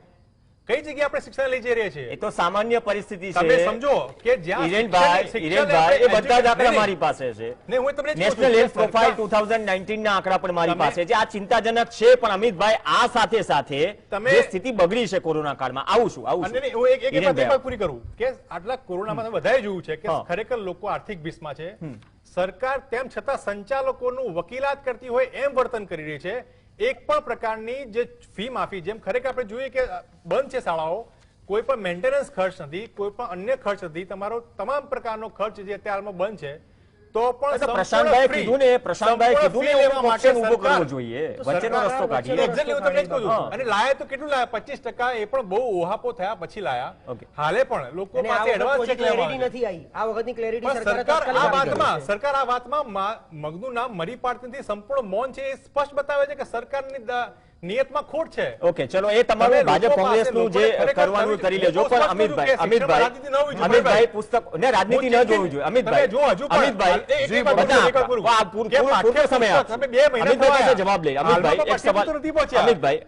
Speaker 4: કઈ જગ્યાએ આપણે શિક્ષણ લઈ જઈ રહ્યા છીએ?
Speaker 1: એ તો સામાન્ય પરિસ્થિતિ છે.
Speaker 4: તમે સમજો કે જ્યાં
Speaker 1: હિરેનભાઈ, એ બધા જ આંકડા મારી પાસે છે.
Speaker 4: હું તમને
Speaker 1: નેશનલ હેલ્થ પ્રોફાઇલ 2019 ના આંકડા પણ મારી પાસે છે. આ ચિંતાજનક છે, પણ અમિતભાઈ આ સાથે સાથે જે સ્થિતિ બગડી છે કોરોના કાળમાં, આવું છું
Speaker 4: એક પૂરી કરું કે આટલા કોરોનામાં તમે બધાએ જોયું છે કે ખરેખર લોકો આર્થિક ભીષમાં છે. સરકાર તેમ છતાં સંચાલકોનું વકીલાત કરતી હોય એમ વર્તન કરી રહી છે. એક પણ પ્રકારની જે ફી માફી, જેમ ખરેખર આપણે જોઈએ કે બંધ છે શાળાઓ, કોઈ પણ મેન્ટેનન્સ ખર્ચ નથી, કોઈ પણ અન્ય ખર્ચ નથી, તમારો તમામ પ્રકારનો ખર્ચ જે અત્યારે બંધ છે, તો પણ
Speaker 1: પ્રશાંતભાઈ કીધું ને ઓપ્શન ઉભો કરવો જોઈએ, વચ્ચેનો રસ્તો કાઢીએ.
Speaker 4: અને લાયા તો કેટલું લાયા? 25%. એ પણ બહુ ઓહાપો થયા પછી લાયા. હાલે પણ લોકો પાસે એડવાન્સ
Speaker 5: ક્લેરિટી નથી આવી. આ વખતની ક્લેરિટી
Speaker 4: સરકાર આ વાતમાં મગનું નામ મરી પાડતી નથી, સંપૂર્ણ મૌન છે. એ સ્પષ્ટ બતાવે છે કે સરકારની નિયતમાં ખોટ છે.
Speaker 1: ઓકે, ચલો એ તમારું ભાજપ કોંગ્રેસનું જે કરવાનું કરી લેજો, પણ અમિતભાઈ પુસ્તક ને રાજનીતિ ન જોવું જોઈએ. અમિતભાઈ જવાબ લે.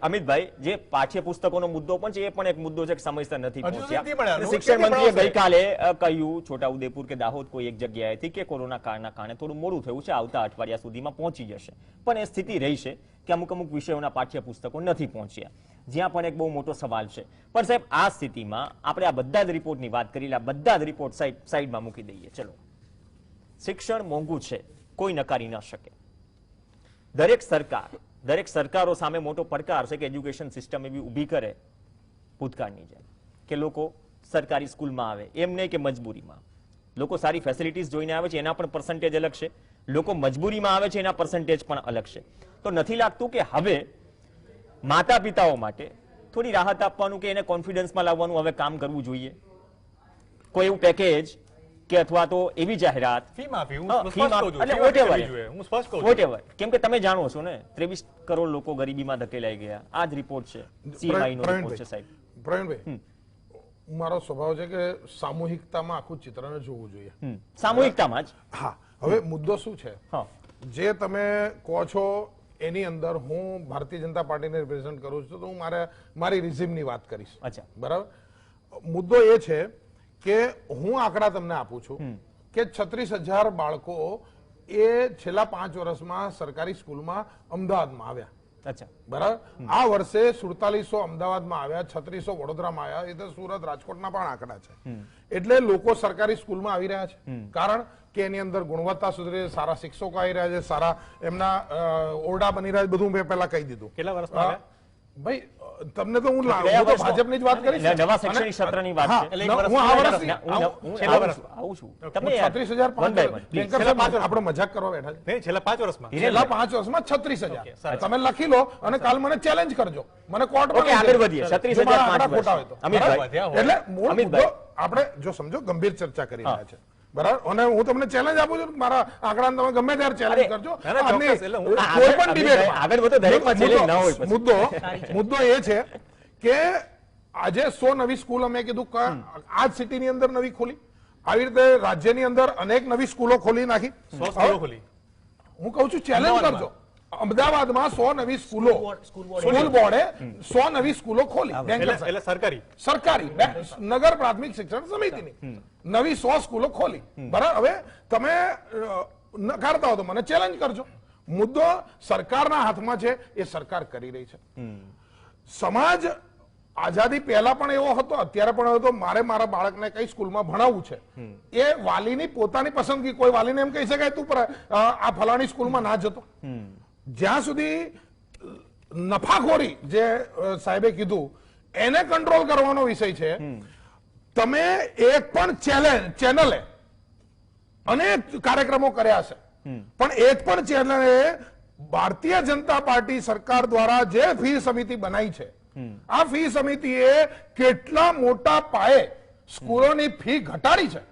Speaker 1: અમિતભાઈ જે પાઠ્યપુસ્તકોનો મુદ્દો પણ છે એ પણ એક મુદ્દો છે કે સમયસર નથી પહોંચ્યા. શિક્ષણ મંત્રીએ ગઈકાલે કહ્યું છોટાઉદેપુર કે દાહોદ કોઈ એક જગ્યાએથી કે કોરોના કાળના કારણે થોડું મોડું થયું છે, આવતા અઠવાડિયા સુધીમાં પહોંચી જશે. પણ એ સ્થિતિ રહી છે કે અમુક વિષયોના પાઠ્યપુસ્તકો નથી પહોંચ્યા, જ્યાં પણ એક બહુ મોટો સવાલ છે. પણ સાહેબ, આ સ્થિતિમાં આપણે આ બધા જ રિપોર્ટની વાત કરી, બધા જ રિપોર્ટ સાઈડમાં મૂકી દઈએ. ચલો, શિક્ષણ મોંઘું છે, કોઈ નકારી ન શકે. દરેક સરકારો સામે મોટો પડકાર છે કે એજ્યુકેશન સિસ્ટમ એવી ઊભી કરે ભૂતકાળની જેમ કે લોકો સરકારી સ્કૂલમાં આવે, એમ નહીં કે મજબૂરીમાં. લોકો સારી ફેસિલિટીઝ જોઈને આવે છે, એના પણ પર્સન્ટેજ અલગ છે. લોકો મજબૂરીમાં આવે છે, એના પર્સન્ટેજ પણ અલગ છે. તો નથી લાગતું કે હવે માતા પિતાઓ માટે થોડી રાહત આપવાનું કે એને કોન્ફિડન્સમાં લાવવાનું હવે કામ કરવું જોઈએ? કોઈ એવું પેકેજ કે અથવા તો એવી જાહેરાત, કેમ કે તમે જાણો છો ને 23 કરોડ લોકો ગરીબીમાં ધકેલાઈ ગયા. આ જ રિપોર્ટ છે, CMI નો રિપોર્ટ છે સાહેબ.
Speaker 3: પ્રવીણભાઈ, મારો સ્વભાવ છે કે સામૂહિકતામાં આખું ચિત્રને જોવું જોઈએ.
Speaker 1: સામૂહિકતામાં જ.
Speaker 3: હા, હવે મુદ્દો શું છે જે તમે કહો છો એની અંદર હું ભારતીય જનતા પાર્ટીને રિપ્રેઝન્ટ કરું છું, તો હું મારી રિઝિમની વાત કરીશ.
Speaker 1: અચ્છા,
Speaker 3: બરાબર. મુદ્દો એ છે કે હું આંકડા તમને આપું છું કે 36,000 બાળકો એ છેલ્લા 5 વર્ષમાં સરકારી સ્કૂલમાં અમદાવાદમાં આવ્યા.
Speaker 1: અચ્છા
Speaker 3: બરાબર. આ વર્ષે 4700 અમદાવાદમાં આવ્યા, 3600 વડોદરામાં આવ્યા, એ તો સુરત રાજકોટના પણ આંકડા છે. એટલે લોકો સરકારી સ્કૂલમાં આવી રહ્યા છે, કારણ કે એની અંદર ગુણવત્તા સુધરે, સારા શિક્ષકો આવી રહ્યા છે, સારા એમના ઓરડા બની રહ્યા છે, બધું મેં પહેલા કહી દીધું.
Speaker 4: કેટલા વર્ષમાં આવ્યા?
Speaker 3: ભાઈ તમને તો હું ભાજપની જ વાત કરીશ.
Speaker 1: નવા શૈક્ષણિક સત્રની વાત છે.
Speaker 3: હું આ વર્ષની
Speaker 1: આવું છું તમે યાર.
Speaker 3: 36,000 આપણે મજાક કરવા બેઠા છે.
Speaker 4: નહીં, છેલ્લા 5 વર્ષમાં.
Speaker 3: છેલ્લા 5 વર્ષમાં 36,000. તમે લખી લો અને કાલ મને ચેલેન્જ કરજો, મને કોર્ટમાં
Speaker 1: ઓકે, આગળ વધીએ. 36,000 5
Speaker 3: ખોટા હોય તો.
Speaker 1: અમિતભાઈ,
Speaker 3: એટલે મૂળ મુદ્દો આપણે જો સમજો ગંભીર ચર્ચા કરી રહ્યા છે, બરાબર. અને હું તમને ચેલેન્જ આપું છું, મારા આંકડાને તમે ગમે ત્યારે ચેલેન્જ કરજો. કોઈ પણ ડિબેટમાં
Speaker 1: આગળ વધો, દરેકમાં ચેલેન્જ ના હોય પછી.
Speaker 3: મુદ્દો એ છે કે આજે 100 નવી સ્કૂલ અમે કીધું આ જ સિટીની અંદર નવી ખોલી, આવી રીતે રાજ્યની અંદર અનેક નવી સ્કૂલો ખોલી નાખી.
Speaker 4: 100 સ્કૂલો ખોલી.
Speaker 3: હું કહું છું ચેલેન્જ કરજો. અમદાવાદમાં 100 નવી સ્કૂલ બોર્ડે 100 નવી સ્કૂલો ખોલી.
Speaker 4: એટલે
Speaker 3: સરકારી નગર પ્રાથમિક શિક્ષણ સમિતિની નવી 100 સ્કૂલો ખોલી. બરાબર. હવે તમે નકારતા હો તો મને ચેલેન્જ કરજો. મુદ્દો સરકારના હાથમાં છે, એ સરકાર કરી રહી છે. સમાજ આઝાદી પહેલા પણ એવો હતો, અત્યારે પણ એવો હતો. મારે મારા બાળકને કઈ સ્કૂલમાં ભણાવવું છે એ વાલીની પોતાની પસંદગી. કોઈ વાલીને એમ કહી શકાય તું આ ફલાણી સ્કૂલમાં ના જતો. જ્યાં સુધી નફાખોરી જે સાહેબે કીધું એને કંટ્રોલ કરવાનો વિષય છે. તમે એક પણ ચેનલે અનેક કાર્યક્રમો કર્યા છે, પણ એક પણ ચેનલે ભારતીય જનતા પાર્ટી સરકાર દ્વારા જે ફી સમિતિ બનાવી છે, આ ફી સમિતિએ કેટલા મોટા પાયે સ્કૂલોની ફી ઘટાડી છે.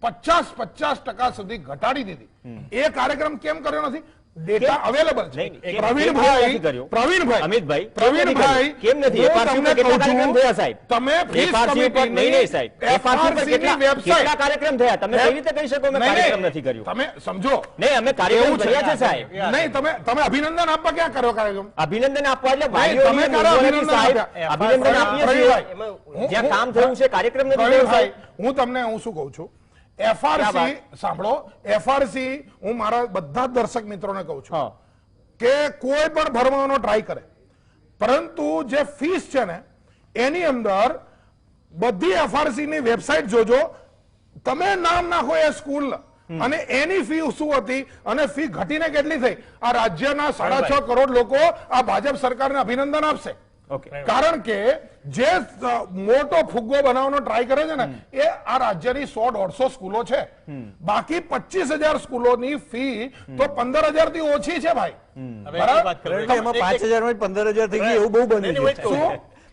Speaker 3: 50% સુધી ઘટાડી દીધી. એ કાર્યક્રમ કેમ કર્યો નથી? ડેટા અવેલેબલ છે. પ્રવીણભાઈ,
Speaker 1: અમિતભાઈ, કેમ નથી? FRC પર કેટલા કાર્યક્રમ થયા સાહેબ?
Speaker 3: તમે
Speaker 1: FRC પર નહીં સાહેબ, FRC પર કેટલા કાર્યક્રમ થયા? તમે કેવી રીતે કહી શકો મેં કાર્યક્રમ નથી કર્યો?
Speaker 3: તમે સમજો.
Speaker 1: નહીં, અમે કાર્યક્રમ કર્યા છે સાહેબ.
Speaker 3: નહીં, તમે અભિનંદન આપવા ક્યાં કર્યો કાર્યક્રમ?
Speaker 1: અભિનંદન આપવા એટલે વાલીઓને અભિનંદન આપીએ છીએ. જ્યાં કામ થયું છે કાર્યક્રમ નથી થયો સાહેબ.
Speaker 3: હું શું કહું છું, એફઆરસી સાંભળો. એફઆરસી હું મારા બધા દર્શક મિત્રોને કહું છું કે કોઈ પણ ભરવાનો ટ્રાય કરે, પરંતુ જે ફીસ છે ને એની અંદર બધી એફઆરસી ની વેબસાઇટ જોજો. તમે નામ નાખો એ સ્કૂલ અને એની ફી શું હતી અને ફી ઘટીને કેટલી થઈ. આ રાજ્યના 6.5 કરોડ લોકો આ ભાજપ સરકારને અભિનંદન આપશે. કારણ કે જે મોટો ફુગ્ગો બનાવવાનો ટ્રાય કરે છે ને એ આ રાજ્યની 100-150 સ્કૂલો છે. બાકી 25,000 સ્કૂલોની ફી તો 15,000 થી ઓછી છે ભાઈ.
Speaker 2: બરાબર. એમાં 5,000 માં 15,000 થઈ ગઈ એવું બહુ બન્યું છે.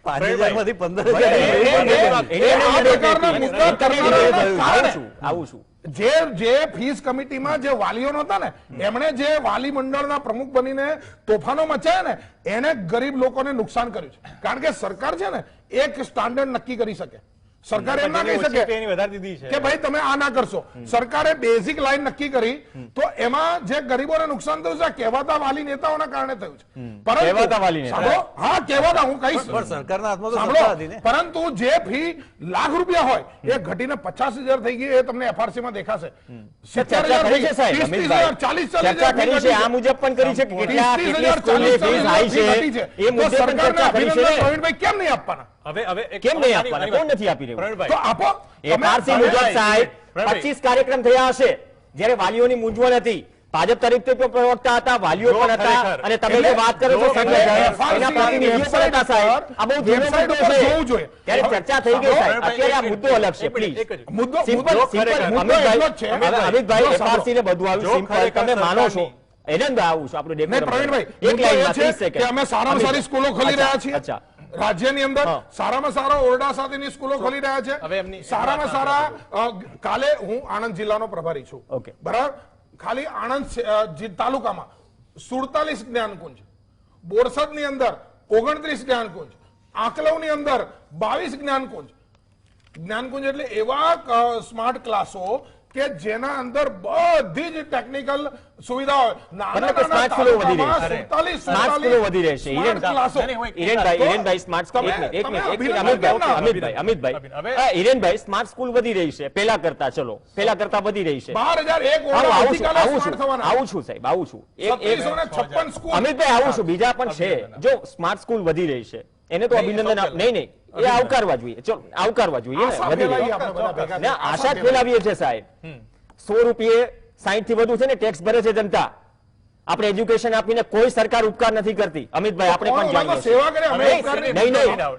Speaker 2: 5,000 માંથી 15,000
Speaker 3: જે ફીસ કમિટીમાં જે વાલીઓ નહોતા ને એમણે જે વાલી મંડળના પ્રમુખ બનીને તોફાનો મચાયા ને એને ગરીબ લોકોને નુકસાન કર્યું છે. કારણ કે સરકાર છે ને એક સ્ટાન્ડર્ડ નક્કી કરી શકે. સરકાર એમ ના કહી શકે કે ભાઈ તમે આ ના કરશો. સરકારે બેઝિક લાઈન નક્કી કરી તો એમાં જે ગરીબોને નુકસાન થયું છે કહેવાતા વાલી નેતાઓના કારણે થયું છે. પરંતુ જે ફી લાખ રૂપિયા હોય એ ઘટીને 50,000 થઈ ગઈ એ તમને એફઆરસી માં દેખાશે. 70,000 40,000
Speaker 1: આ મુજબ પણ કરી છે કે
Speaker 3: પ્રવીણભાઈ કેમ નહીં આપવાના?
Speaker 1: કેમ નહીં આપવાના? કોણ નથી આપી રહ્યું?
Speaker 3: તો આપો.
Speaker 1: એફઆરસી મુજબ સાહેબ 25 કાર્યક્રમ થયા હશે. જ્યારે વાલીઓની મૂંઝવણ હતી, ભાજપ તરફથી પણ પ્રવક્તા હતા, વાલીઓ પણ હતા, અને તમે જે વાત કરો છો એના પ્રતિનિધિઓ પણ હતા સાહેબ. આ બહુ ધીરો મુદ્દો છે. ત્યારે ચર્ચા થઈ ગઈ સાહેબ. અત્યારે આ મુદ્દો અલગ છે. પ્લીઝ
Speaker 3: મુદ્દો
Speaker 1: અમિતભાઈ, એફઆરસી ને બધું આવ્યું સિમ્પલ. તમે માનો છો એને આવું છું આપણું
Speaker 3: પ્રવીણભાઈ? એક લાઈન છે કે અમે સારામાં સારી સ્કૂલો ખોલી રહ્યા છીએ.
Speaker 1: અચ્છા,
Speaker 3: રાજ્યની અંદર સારામાં સારા ઓરડા સાથેની સ્કૂલો ખોલી રહ્યા છે. સારામાં સારા કાલે હું આણંદ જિલ્લાનો પ્રભારી છું. બરાબર. ખાલી આણંદ તાલુકામાં 47 જ્ઞાનકુંજ, બોરસદની અંદર 29 જ્ઞાનકુંજ, આંકલવની અંદર 22 જ્ઞાનકુંજ. જ્ઞાનકુંજ એટલે એવા સ્માર્ટ ક્લાસો કે જેના અંદર બધી જ ટેકનિકલ સુવિધાઓ
Speaker 1: મતલબ કે સ્માર્ટ સ્કૂલો વધી રહી છે. સ્માર્ટ સ્કૂલો વધી રહી છે. હિરેનભાઈ સ્માર્ટ સ્કૂલ એક મિનિટ હિરેનભાઈ સ્માર્ટ સ્કૂલ વધી રહી છે પહેલા કરતા વધી રહી છે.
Speaker 3: 12,001
Speaker 1: આવું છું સાહેબ આવું છું.
Speaker 3: 3656 સ્કૂલ.
Speaker 1: અમિતભાઈ આવું છું બીજા પણ છે. જો સ્માર્ટ સ્કૂલ વધી રહી છે એને તો અભિનંદન નહીં એ આવકારવા જોઈએ. ચલો આવકારવા જોઈએ ને વધી રહી છે. આશા જ ફેલાવીએ છે સાહેબ. 100 રૂપિયે 60 થી વધુ છે ને ટેક્સ ભરે છે જનતા. આપણે એજ્યુકેશન આપીને કોઈ સરકાર ઉપકાર નથી કરતી. અમિતભાઈ આપણે પણ જાણીએ છીએ.
Speaker 3: સેવા કરે અમે ઉપકાર નહીં.
Speaker 1: નહીં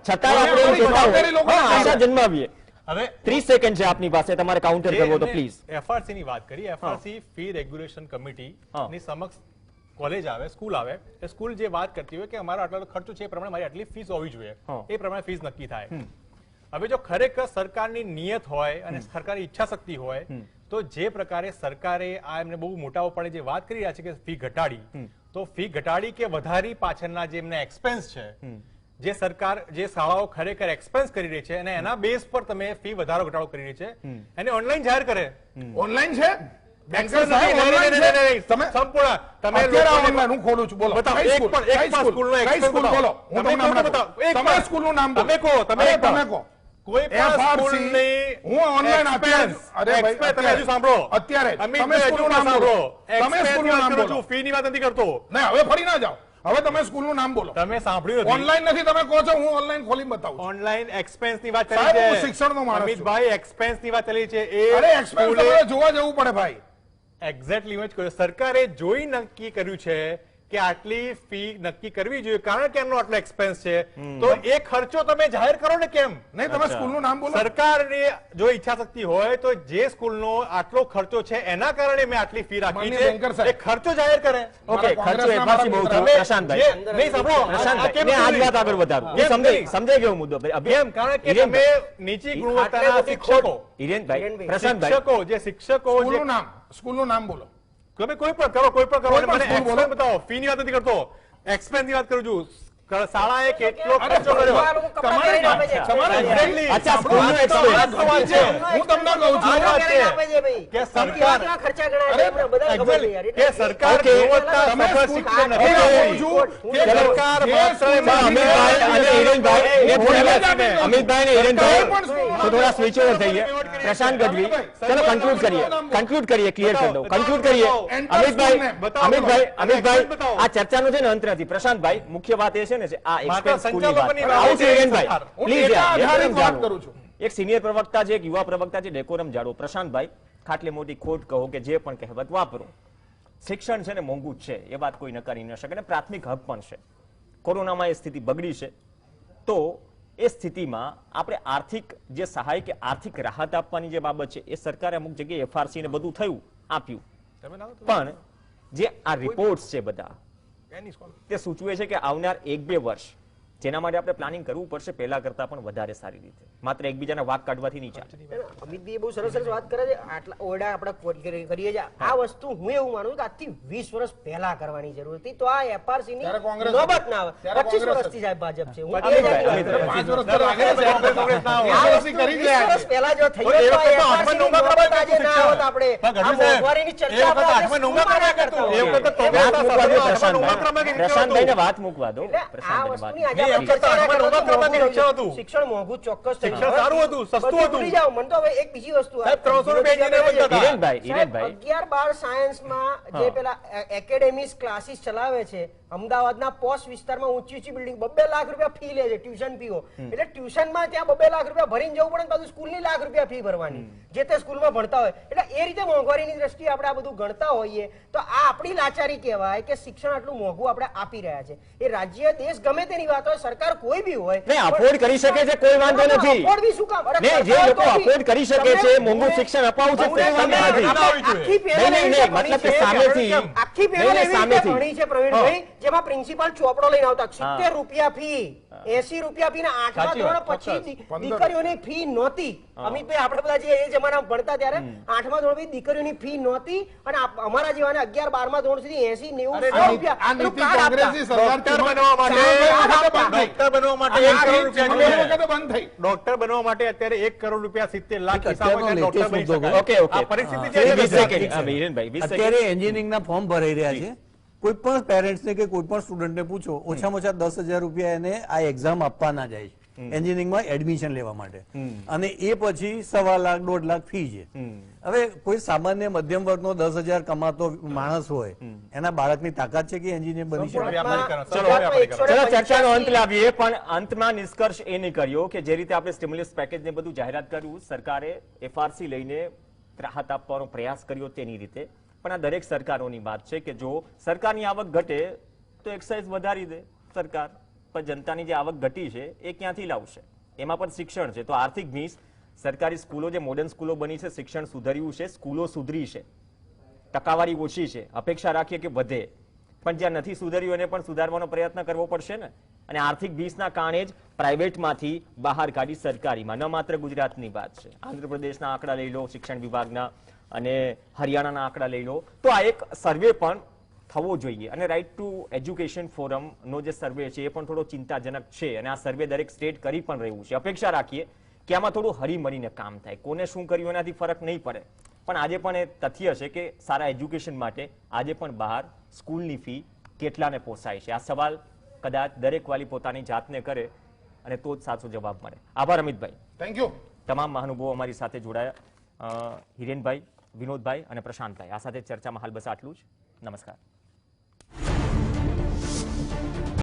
Speaker 1: છતાં આપણે એમ કહેતા હોય આશા જન્માવીએ.
Speaker 4: હવે
Speaker 1: 30 સેકન્ડ છે આપની પાસે તમારે કાઉન્ટર કરવો તો પ્લીઝ.
Speaker 4: એફઆરસી ની વાત કરી. એફઆરસી ફી રેગ્યુલેશન કમિટી ની સમક્ષ કોલેજ આવે સ્કૂલ આવે એ સ્કૂલ જે વાત કરતી હોય કે અમારો આટલો ખર્ચો છે એ પ્રમાણે મારી આટલી ફીસ હોવી જોઈએ એ પ્રમાણે ફીસ નક્કી થાય. હવે જો ખરેખર સરકારની નિયત હોય અને સરકારની ઈચ્છા શક્તિ હોય તો જે પ્રકારે સરકારે આ એમને બહુ મોટા પડે જે વાત કરી રહ્યા છે કે ફી ઘટાડી તો ફી ઘટાડી કે વધારી પાછળના જે એમના એક્સપેન્સ છે જે સરકાર જે શાળાઓ ખરેખર એક્સપેન્સ કરી રહી છે અને એના બેઝ પર તમે ફી વધારો ઘટાડો કરી રહી છે એને ઓનલાઈન જાહેર કરે.
Speaker 3: ઓનલાઈન છે બેંકર
Speaker 4: નહીં,
Speaker 3: સાહેબ
Speaker 4: નહીં,
Speaker 3: ઓનલાઈન
Speaker 4: નહીં,
Speaker 3: છે
Speaker 4: નહીં, નહીં,
Speaker 3: તમે
Speaker 4: સંપૂર્ણ તમે
Speaker 3: અત્યારે
Speaker 4: લોકોને-
Speaker 3: ઓનલાઈન હું ખોલું છું બોલો
Speaker 4: બતાવો,
Speaker 3: કઈ
Speaker 4: એક
Speaker 3: સ્કૂલ?
Speaker 4: પણ- એક
Speaker 3: કઈ
Speaker 4: પણ
Speaker 3: સ્કૂલ?
Speaker 4: સ્કૂલનો
Speaker 3: કઈ
Speaker 4: expense
Speaker 3: સ્કૂલ
Speaker 4: બતાવો.
Speaker 3: બોલો હું
Speaker 4: તમે
Speaker 3: તમને હમણાં
Speaker 4: બતાવો,
Speaker 3: કહું.
Speaker 4: એક
Speaker 3: તમે
Speaker 4: પણ.
Speaker 3: સ્કૂલનું નામ બોલો.
Speaker 4: તમે કહો, તમે એક
Speaker 3: તમે
Speaker 4: પણ.
Speaker 3: કહો
Speaker 4: કોઈ પણ
Speaker 3: FRC
Speaker 4: સ્કૂલની
Speaker 3: હું ઓનલાઈન
Speaker 4: expense,
Speaker 3: અરે ભાઈ
Speaker 4: expense તમે
Speaker 3: અત્યારે
Speaker 4: હજુ સાંભળો.
Speaker 3: અત્યારે
Speaker 4: અમિત
Speaker 3: તમે
Speaker 4: ભાઈ,
Speaker 3: સ્કૂલનું
Speaker 4: હજુ
Speaker 3: નામ બોલો તમે
Speaker 4: Expense
Speaker 3: સ્કૂલનું
Speaker 4: ની વાત
Speaker 3: નામ
Speaker 4: કરું
Speaker 3: બોલો
Speaker 4: છું, ફી ની વાત નથી કરતો.
Speaker 3: નહીં હવે ફરી ના જાઓ હવે તમે સ્કૂલનું નામ બોલો
Speaker 4: તમે સાંભળ્યું નથી.
Speaker 3: ઓનલાઈન નથી તમે કહો છો હું ઓનલાઈન ખોલીને બતાવું છું.
Speaker 4: ઓનલાઈન એક્સપેન્સ ની વાત
Speaker 3: સાહેબ,
Speaker 4: ચાલી
Speaker 3: હું
Speaker 4: છે.
Speaker 3: શિક્ષણનો માણસ છું.
Speaker 4: અમિતભાઈ એક્સપેન્સ ની વાત ચાલી છે એ
Speaker 3: અરે એક્સપેન્સ
Speaker 4: સ્કૂલે
Speaker 3: તમારે જોવા જવું પડે ભાઈ
Speaker 4: એક્ઝેક્ટલી એમ જ કહ્યું. સરકારે જોઈ નક્કી કર્યું છે કે આટલી ફી નક્કી કરવી જોઈએ કારણ કે એમનો આટલો એક્સપેન્સ છે તો એ ખર્ચો તમે જાહેર કરો ને કેમ?
Speaker 3: નહીં તમે સ્કૂલનું નામ બોલો
Speaker 4: સરકારની જો ઈચ્છા શક્તિ હોય તો જે સ્કૂલનો આટલો ખર્ચો છે એના કારણે મેં આટલી ફી રાખી
Speaker 3: માનનીય બેન્કર
Speaker 4: છે
Speaker 3: સાહેબ.
Speaker 4: એ ખર્ચો જાહેર કરે.
Speaker 1: ઓકે ખર્ચો
Speaker 3: કોંગ્રેસના
Speaker 1: એફઆરસી બહુ થયો.
Speaker 3: મારા
Speaker 1: પ્રશાંતભાઈ
Speaker 4: નહીં સાંભળો
Speaker 1: પ્રશાંતભાઈ
Speaker 4: કેમ
Speaker 1: મેં આ જ
Speaker 4: નહીં?
Speaker 1: વાત આગળ વધારું
Speaker 4: કેમ
Speaker 1: સમજાય
Speaker 4: નહીં?
Speaker 1: સમજાઈ ગયો મુદ્દો
Speaker 4: કેમ? કારણ કે તમે નીચી ગુણવત્તાના
Speaker 5: આટલે મોટી
Speaker 4: શિક્ષકો
Speaker 1: હિરેનભાઈ પ્રશાંતભાઈ
Speaker 4: શિક્ષકો જે શિક્ષકો જે
Speaker 3: સ્કૂલનું નામ બોલો
Speaker 4: તમે કોઈ પણ કરો
Speaker 3: કોઈ પણ
Speaker 4: અને મને
Speaker 3: સ્કૂલ બોલો.
Speaker 4: expense બતાવો. ફી ની વાત નથી કરતો એક્સપેન્સ ની વાત કરું છું. શાળાએ કેટલો
Speaker 3: અરે,
Speaker 4: ખર્ચો કર્યો
Speaker 5: આ લોકો કપડાં
Speaker 3: તમારી
Speaker 5: પહેરીને આપે છે.
Speaker 3: તમારી
Speaker 4: Exactly.
Speaker 1: અચ્છા, સ્કૂલનો
Speaker 4: આ તો
Speaker 1: expense.
Speaker 4: આ તો વાત છે.
Speaker 3: હું તમને કહું છું
Speaker 4: આ વાત
Speaker 5: પહેરીને આપે છે ભાઈ.
Speaker 4: કે
Speaker 5: આમ
Speaker 4: સરકાર-
Speaker 5: કેવા ખર્ચા ગણાય છે એમને બધાને ખબર છે યાર.
Speaker 4: Exactly. કે સરકાર
Speaker 1: Okay.
Speaker 4: ગુણવત્તા
Speaker 3: તમે
Speaker 4: સફળ
Speaker 3: સ્કૂલ-
Speaker 4: શિક્ષણ
Speaker 3: હું
Speaker 4: નથી
Speaker 3: કહું
Speaker 4: આપી.
Speaker 3: છું કે
Speaker 4: સરકાર
Speaker 3: જે
Speaker 4: માત્ર
Speaker 3: સ્કૂલમાં
Speaker 1: અમિતભાઈ અને હિરેનભાઈ એ
Speaker 3: અમિતભાઈ
Speaker 1: અમિતભાઈ અને હિરેનભાઈ
Speaker 3: કોઈ પણ સ્કૂલ-
Speaker 1: તો થોડા સ્વિચ ઓવર થઈએ. પ્રશાંત ગઢવી ચલો કન્ક્લુડ કરીએ ક્લિયર કરી દઉં કન્ક્લુડ કરીએ. અમિતભાઈ આ ચર્ચાનો છે ને અંત નથી. પ્રશાંતભાઈ મુખ્ય વાત એ છે ને આ એક્સપેન્સ સ્કૂલની વાત
Speaker 4: સંચાલકોની વાત
Speaker 1: આવું છે હિરેનભાઈ
Speaker 3: હું
Speaker 1: પ્લીઝ
Speaker 3: ડેટા
Speaker 1: યાર
Speaker 3: આધારિત
Speaker 1: ડેકોરમ
Speaker 3: વાત
Speaker 1: જાળવો.
Speaker 3: કરું છું.
Speaker 1: એક સિનિયર પ્રવક્તા છે એક યુવા પ્રવક્તા છે ડેકોરમ જાળવો. પ્રશાંતભાઈ ખાટલે મોટી ખોટ કહો કે જે પણ કહેવત વાપરો શિક્ષણ છે ને મોંઘું જ છે એ વાત કોઈ નકારી ન શકે અને પ્રાથમિક હક પણ છે. કોરોનામાં એ સ્થિતિ બગડી છે તો એ સ્થિતિમાં આપણે આર્થિક જે સહાય કે આર્થિક રાહત આપવાની જે બાબત છે એ સરકારે અમુક જગ્યાએ એફઆરસી ને બધું થયું આપ્યું પણ જે આ રિપોર્ટ્સ છે બધા તે સૂચવે છે કે આવનાર 1-2 વર્ષ જેના માટે આપણે પ્લાનિંગ કરવું પડશે પહેલા કરતા પણ વધારે સારી રીતે માત્ર એકબીજાના વાક કાઢવાથી નહીં ચાલે.
Speaker 5: અમિતભાઈ બહુ સરસ સરસ વાત કરે છે. આટલા ઓરડા આપણે કરીએ છીએ આ વસ્તુ હું એવું માનું છું કે આજથી 20 વર્ષ પહેલા કરવાની જરૂર હતી તો આ એફઆરસી ની
Speaker 3: ત્યારે કોંગ્રેસ
Speaker 5: નોબત ના આવે.
Speaker 3: ત્યારે
Speaker 5: 25
Speaker 3: કોંગ્રેસ
Speaker 5: વર્ષથી સાહેબ ભાજપ છે. હું
Speaker 1: અમિતભાઈ,
Speaker 5: એ જાણતી વાત કરું.
Speaker 3: 5 વર્ષ પહેલા આગળ છે,
Speaker 4: કોંગ્રેસ ના હોય.
Speaker 5: આ
Speaker 3: એફઆરસી
Speaker 5: વસ્તુ
Speaker 3: કરી
Speaker 5: 20
Speaker 3: ગયા
Speaker 5: વર્ષ
Speaker 3: છે.
Speaker 5: પહેલા જો થઈ
Speaker 4: પણ એ
Speaker 5: હોત તો આ
Speaker 4: વખતે તો
Speaker 5: FRC ની
Speaker 4: આઠમા
Speaker 5: નોબત આજે ના આવત આપણે.
Speaker 4: પણ
Speaker 5: આ
Speaker 4: ગઢવી સાહેબ,
Speaker 5: મોંઘવારીની
Speaker 4: એ
Speaker 5: ચર્ચા
Speaker 4: વખતે
Speaker 5: આપણે
Speaker 4: આઠમા નવમા
Speaker 5: સ્કૂલમાં
Speaker 4: ક્રમે
Speaker 5: કરતા
Speaker 4: હતું. એ
Speaker 5: હોય.
Speaker 4: વખતે તો
Speaker 1: વાત મૂકવા દો
Speaker 4: પ્રશાંતભાઈ.
Speaker 1: પ્રશાંતભાઈને વાત મૂકવા દો.
Speaker 5: એટલે આ
Speaker 1: પ્રશાંતભાઈને વાત
Speaker 5: વસ્તુની આજે
Speaker 4: નહીં, એમ કરતા
Speaker 5: ચર્ચા ના
Speaker 4: આઠમા નવમા
Speaker 5: કરતા
Speaker 4: ક્રમે
Speaker 5: મોંઘું
Speaker 4: શિક્ષણ હતું.
Speaker 5: શિક્ષણ મોંઘું ચોક્કસ થયું.
Speaker 4: શિક્ષણ સારું હતું, સસ્તું
Speaker 5: બધું
Speaker 4: હતું.
Speaker 5: ભૂલી જાઓ. મને તો હવે એક બીજી વસ્તુ
Speaker 4: સાહેબ, 300 રૂપિયા જઈને બનતા હતા.
Speaker 1: હિરેનભાઈ
Speaker 5: 11-12 સાયન્સમાં જે પેલા એકેડેમિક ક્લાસીસ ચલાવે છે અમદાવાદના પોશ વિસ્તારમાં ઊંચી બિલ્ડિંગ 2 લાખ રૂપિયા ફી લે છે ટ્યુશન ફીઓ. એટલે ટ્યુશનમાં ત્યાં 2 લાખ રૂપિયા ભરીને જવું પડે ને પાછું સ્કૂલની લાખ રૂપિયા ફી ભરવાની જે તે સ્કૂલમાં ભણતા હોય. એટલે એ રીતે મોંઘવારીની દ્રષ્ટિએ આપણે આ બધું ગણતા હોઈએ તો આ આપણી લાચારી કહેવાય કે શિક્ષણ આટલું મોંઘું આપણે આપી રહ્યા છે. એ રાજ્ય દેશ ગમે તેની વાત હોય સરકાર કોઈ બી હોય
Speaker 1: નહીં, afford કરી શકે છે, કોઈ વાંધો નથી.
Speaker 5: afford બી શું કામ? અરે
Speaker 1: નહીં, જે
Speaker 5: સરકાર
Speaker 1: લોકો
Speaker 5: તો બી-
Speaker 1: afford કરી શકે છે,
Speaker 5: તમે-
Speaker 1: મોંઘું શિક્ષણ અપાવું છે, તે
Speaker 5: તમે
Speaker 1: સામે નથી.
Speaker 5: આખી પેનલ
Speaker 1: નહીં,
Speaker 5: એવી
Speaker 1: નહીં,
Speaker 5: રીતે
Speaker 1: મતલબ કે
Speaker 5: ભણી છે,
Speaker 1: સામેથી
Speaker 5: આખી પેનલ
Speaker 1: નહીં,
Speaker 5: એવી રીતે
Speaker 1: સામેથી.
Speaker 5: ભણી છે પ્રવીણભાઈ જેમાં પ્રિન્સિપાલ ચોપડો લઈને આવતા 70 રૂપિયા ફી ₹80 ફીના 8મા
Speaker 4: સાચી
Speaker 5: ધોરણ
Speaker 4: વાત,
Speaker 5: પછી
Speaker 3: ચોક્કસ.
Speaker 5: દીકરીઓની ફી નહોતી. અમિતભાઈ આપણે બધા જે એ જમાનામાં ભણતા ત્યારે 8મા ધોરણ પછી દીકરીઓની ફી નહોતી અને અમારા જેવાને 11 12મા ધોરણ સુધી 80 90
Speaker 3: આ
Speaker 5: ₹100
Speaker 3: નીતિ
Speaker 5: કાર્ડ આપતા.
Speaker 3: કોંગ્રેસની સરકાર
Speaker 4: ડોક્ટર બનવા માટે ડોક્ટર બનવા માટે 1 કરોડ રૂપિયા
Speaker 3: ચૂંટણી
Speaker 4: જોઈએ.
Speaker 3: વખતે બંધ થઈ.
Speaker 4: ડોક્ટર બનવા માટે અત્યારે 1 કરોડ રૂપિયા 70 લાખ
Speaker 2: અત્યારનો
Speaker 4: હિસાબે ડોક્ટર
Speaker 2: latest
Speaker 4: બની
Speaker 2: મુદ્દો
Speaker 4: શકાય.
Speaker 1: Okay, okay.
Speaker 4: આ પરિસ્થિતિ
Speaker 1: હા,
Speaker 4: જે છે
Speaker 1: 20
Speaker 4: ને,
Speaker 1: સેકન્ડ. હા, હિરેનભાઈ, 20 સેકન્ડ.
Speaker 2: અત્યારે એન્જિનિયરિંગના ફોર્મ ભરાઈ રહ્યા છે. કોઈ પણ પેરેન્ટ્સને કે કોઈ પણ સ્ટુડન્ટને પૂછો, ઓછામાં ઓછા 10,000 રૂપિયા એને આ એક્ઝામ આપવાના જાય છે એન્જિનિયરિંગમાં એડમિશન લેવા માટે, અને એ પછી 1.25 લાખ 1.5 લાખ ફી છે. હવે કોઈ સામાન્ય મધ્યમ વર્ગનો 10,000 કમાતો માણસ હોય, એના બાળકની તાકાત છે કે એન્જિનિયર બની શકે?
Speaker 4: વ્યાપારીકરણ.
Speaker 5: ચલો,
Speaker 4: ચલો, વ્યાપારીકરણ.
Speaker 1: ચલો ચર્ચાનો અંત લાવીએ, પણ અંતમાં નિષ્કર્ષ એ નહીં કર્યો કે જે રીતે આપણે સ્ટિમ્યુલસ પેકેજ ને બધું જાહેરાત કર્યું, સરકારે એફઆરસી લઈને રાહત આપવાનો પ્રયાસ કર્યો તેની રીતે, પણ આ દરેક સરકારોની વાત છે કે જો સરકારની આવક ઘટે તો એક્સાઇઝ વધારી દે સરકાર, પણ જનતાની જે આવક ઘટી છે એ ક્યાંથી લાવશે? એમાં પણ શિક્ષણ છે તો આર્થિક ભીંસ. સરકારી સ્કૂલો જે મોડર્ન સ્કૂલો બની છે, શિક્ષણ સુધર્યું છે, સ્કૂલો સુધરી છે, ટકાવારી ઓછી છે, અપેક્ષા રાખીએ કે વધે, પણ જ્યાં નથી સુધર્યું એને પણ સુધારવાનો પ્રયત્ન કરવો પડશે ને. અને આર્થિક ભીંસના કારણે જ પ્રાઇવેટમાંથી બહાર કાઢી સરકારીમાં. ન માત્ર ગુજરાતની વાત છે, આંધ્રપ્રદેશના આંકડા લઈ લો શિક્ષણ વિભાગના, અને હરિયાણાના આંકડા લઈ લો, તો આ એક સર્વે પણ થવો જોઈએ. અને રાઇટ ટુ એજ્યુકેશન ફોરમનો જે સર્વે છે એ પણ થોડો ચિંતાજનક છે, અને આ સર્વે દરેક સ્ટેટ કરી પણ રહ્યું છે. અપેક્ષા રાખીએ કે આમાં થોડું હળીમળીને કામ થાય. કોને શું કર્યું એનાથી ફરક નહીં પડે, પણ આજે પણ એ તથ્ય છે કે સારા એજ્યુકેશન માટે આજે પણ બહાર સ્કૂલની ફી કેટલાને પોસાય છે? આ સવાલ કદાચ દરેક વાલી પોતાની જાતને કરે અને તો જ સાચો જવાબ મળે. આભાર અમિતભાઈ.
Speaker 3: Thank you.
Speaker 1: તમામ મહાનુભાવો અમારી સાથે જોડાયા. હિરેનભાઈ, વિનોદભાઈ અને પ્રશાંતભાઈ, આ સાથે ચર્ચામાં હાલ બસ આટલું જ. નમસ્કાર.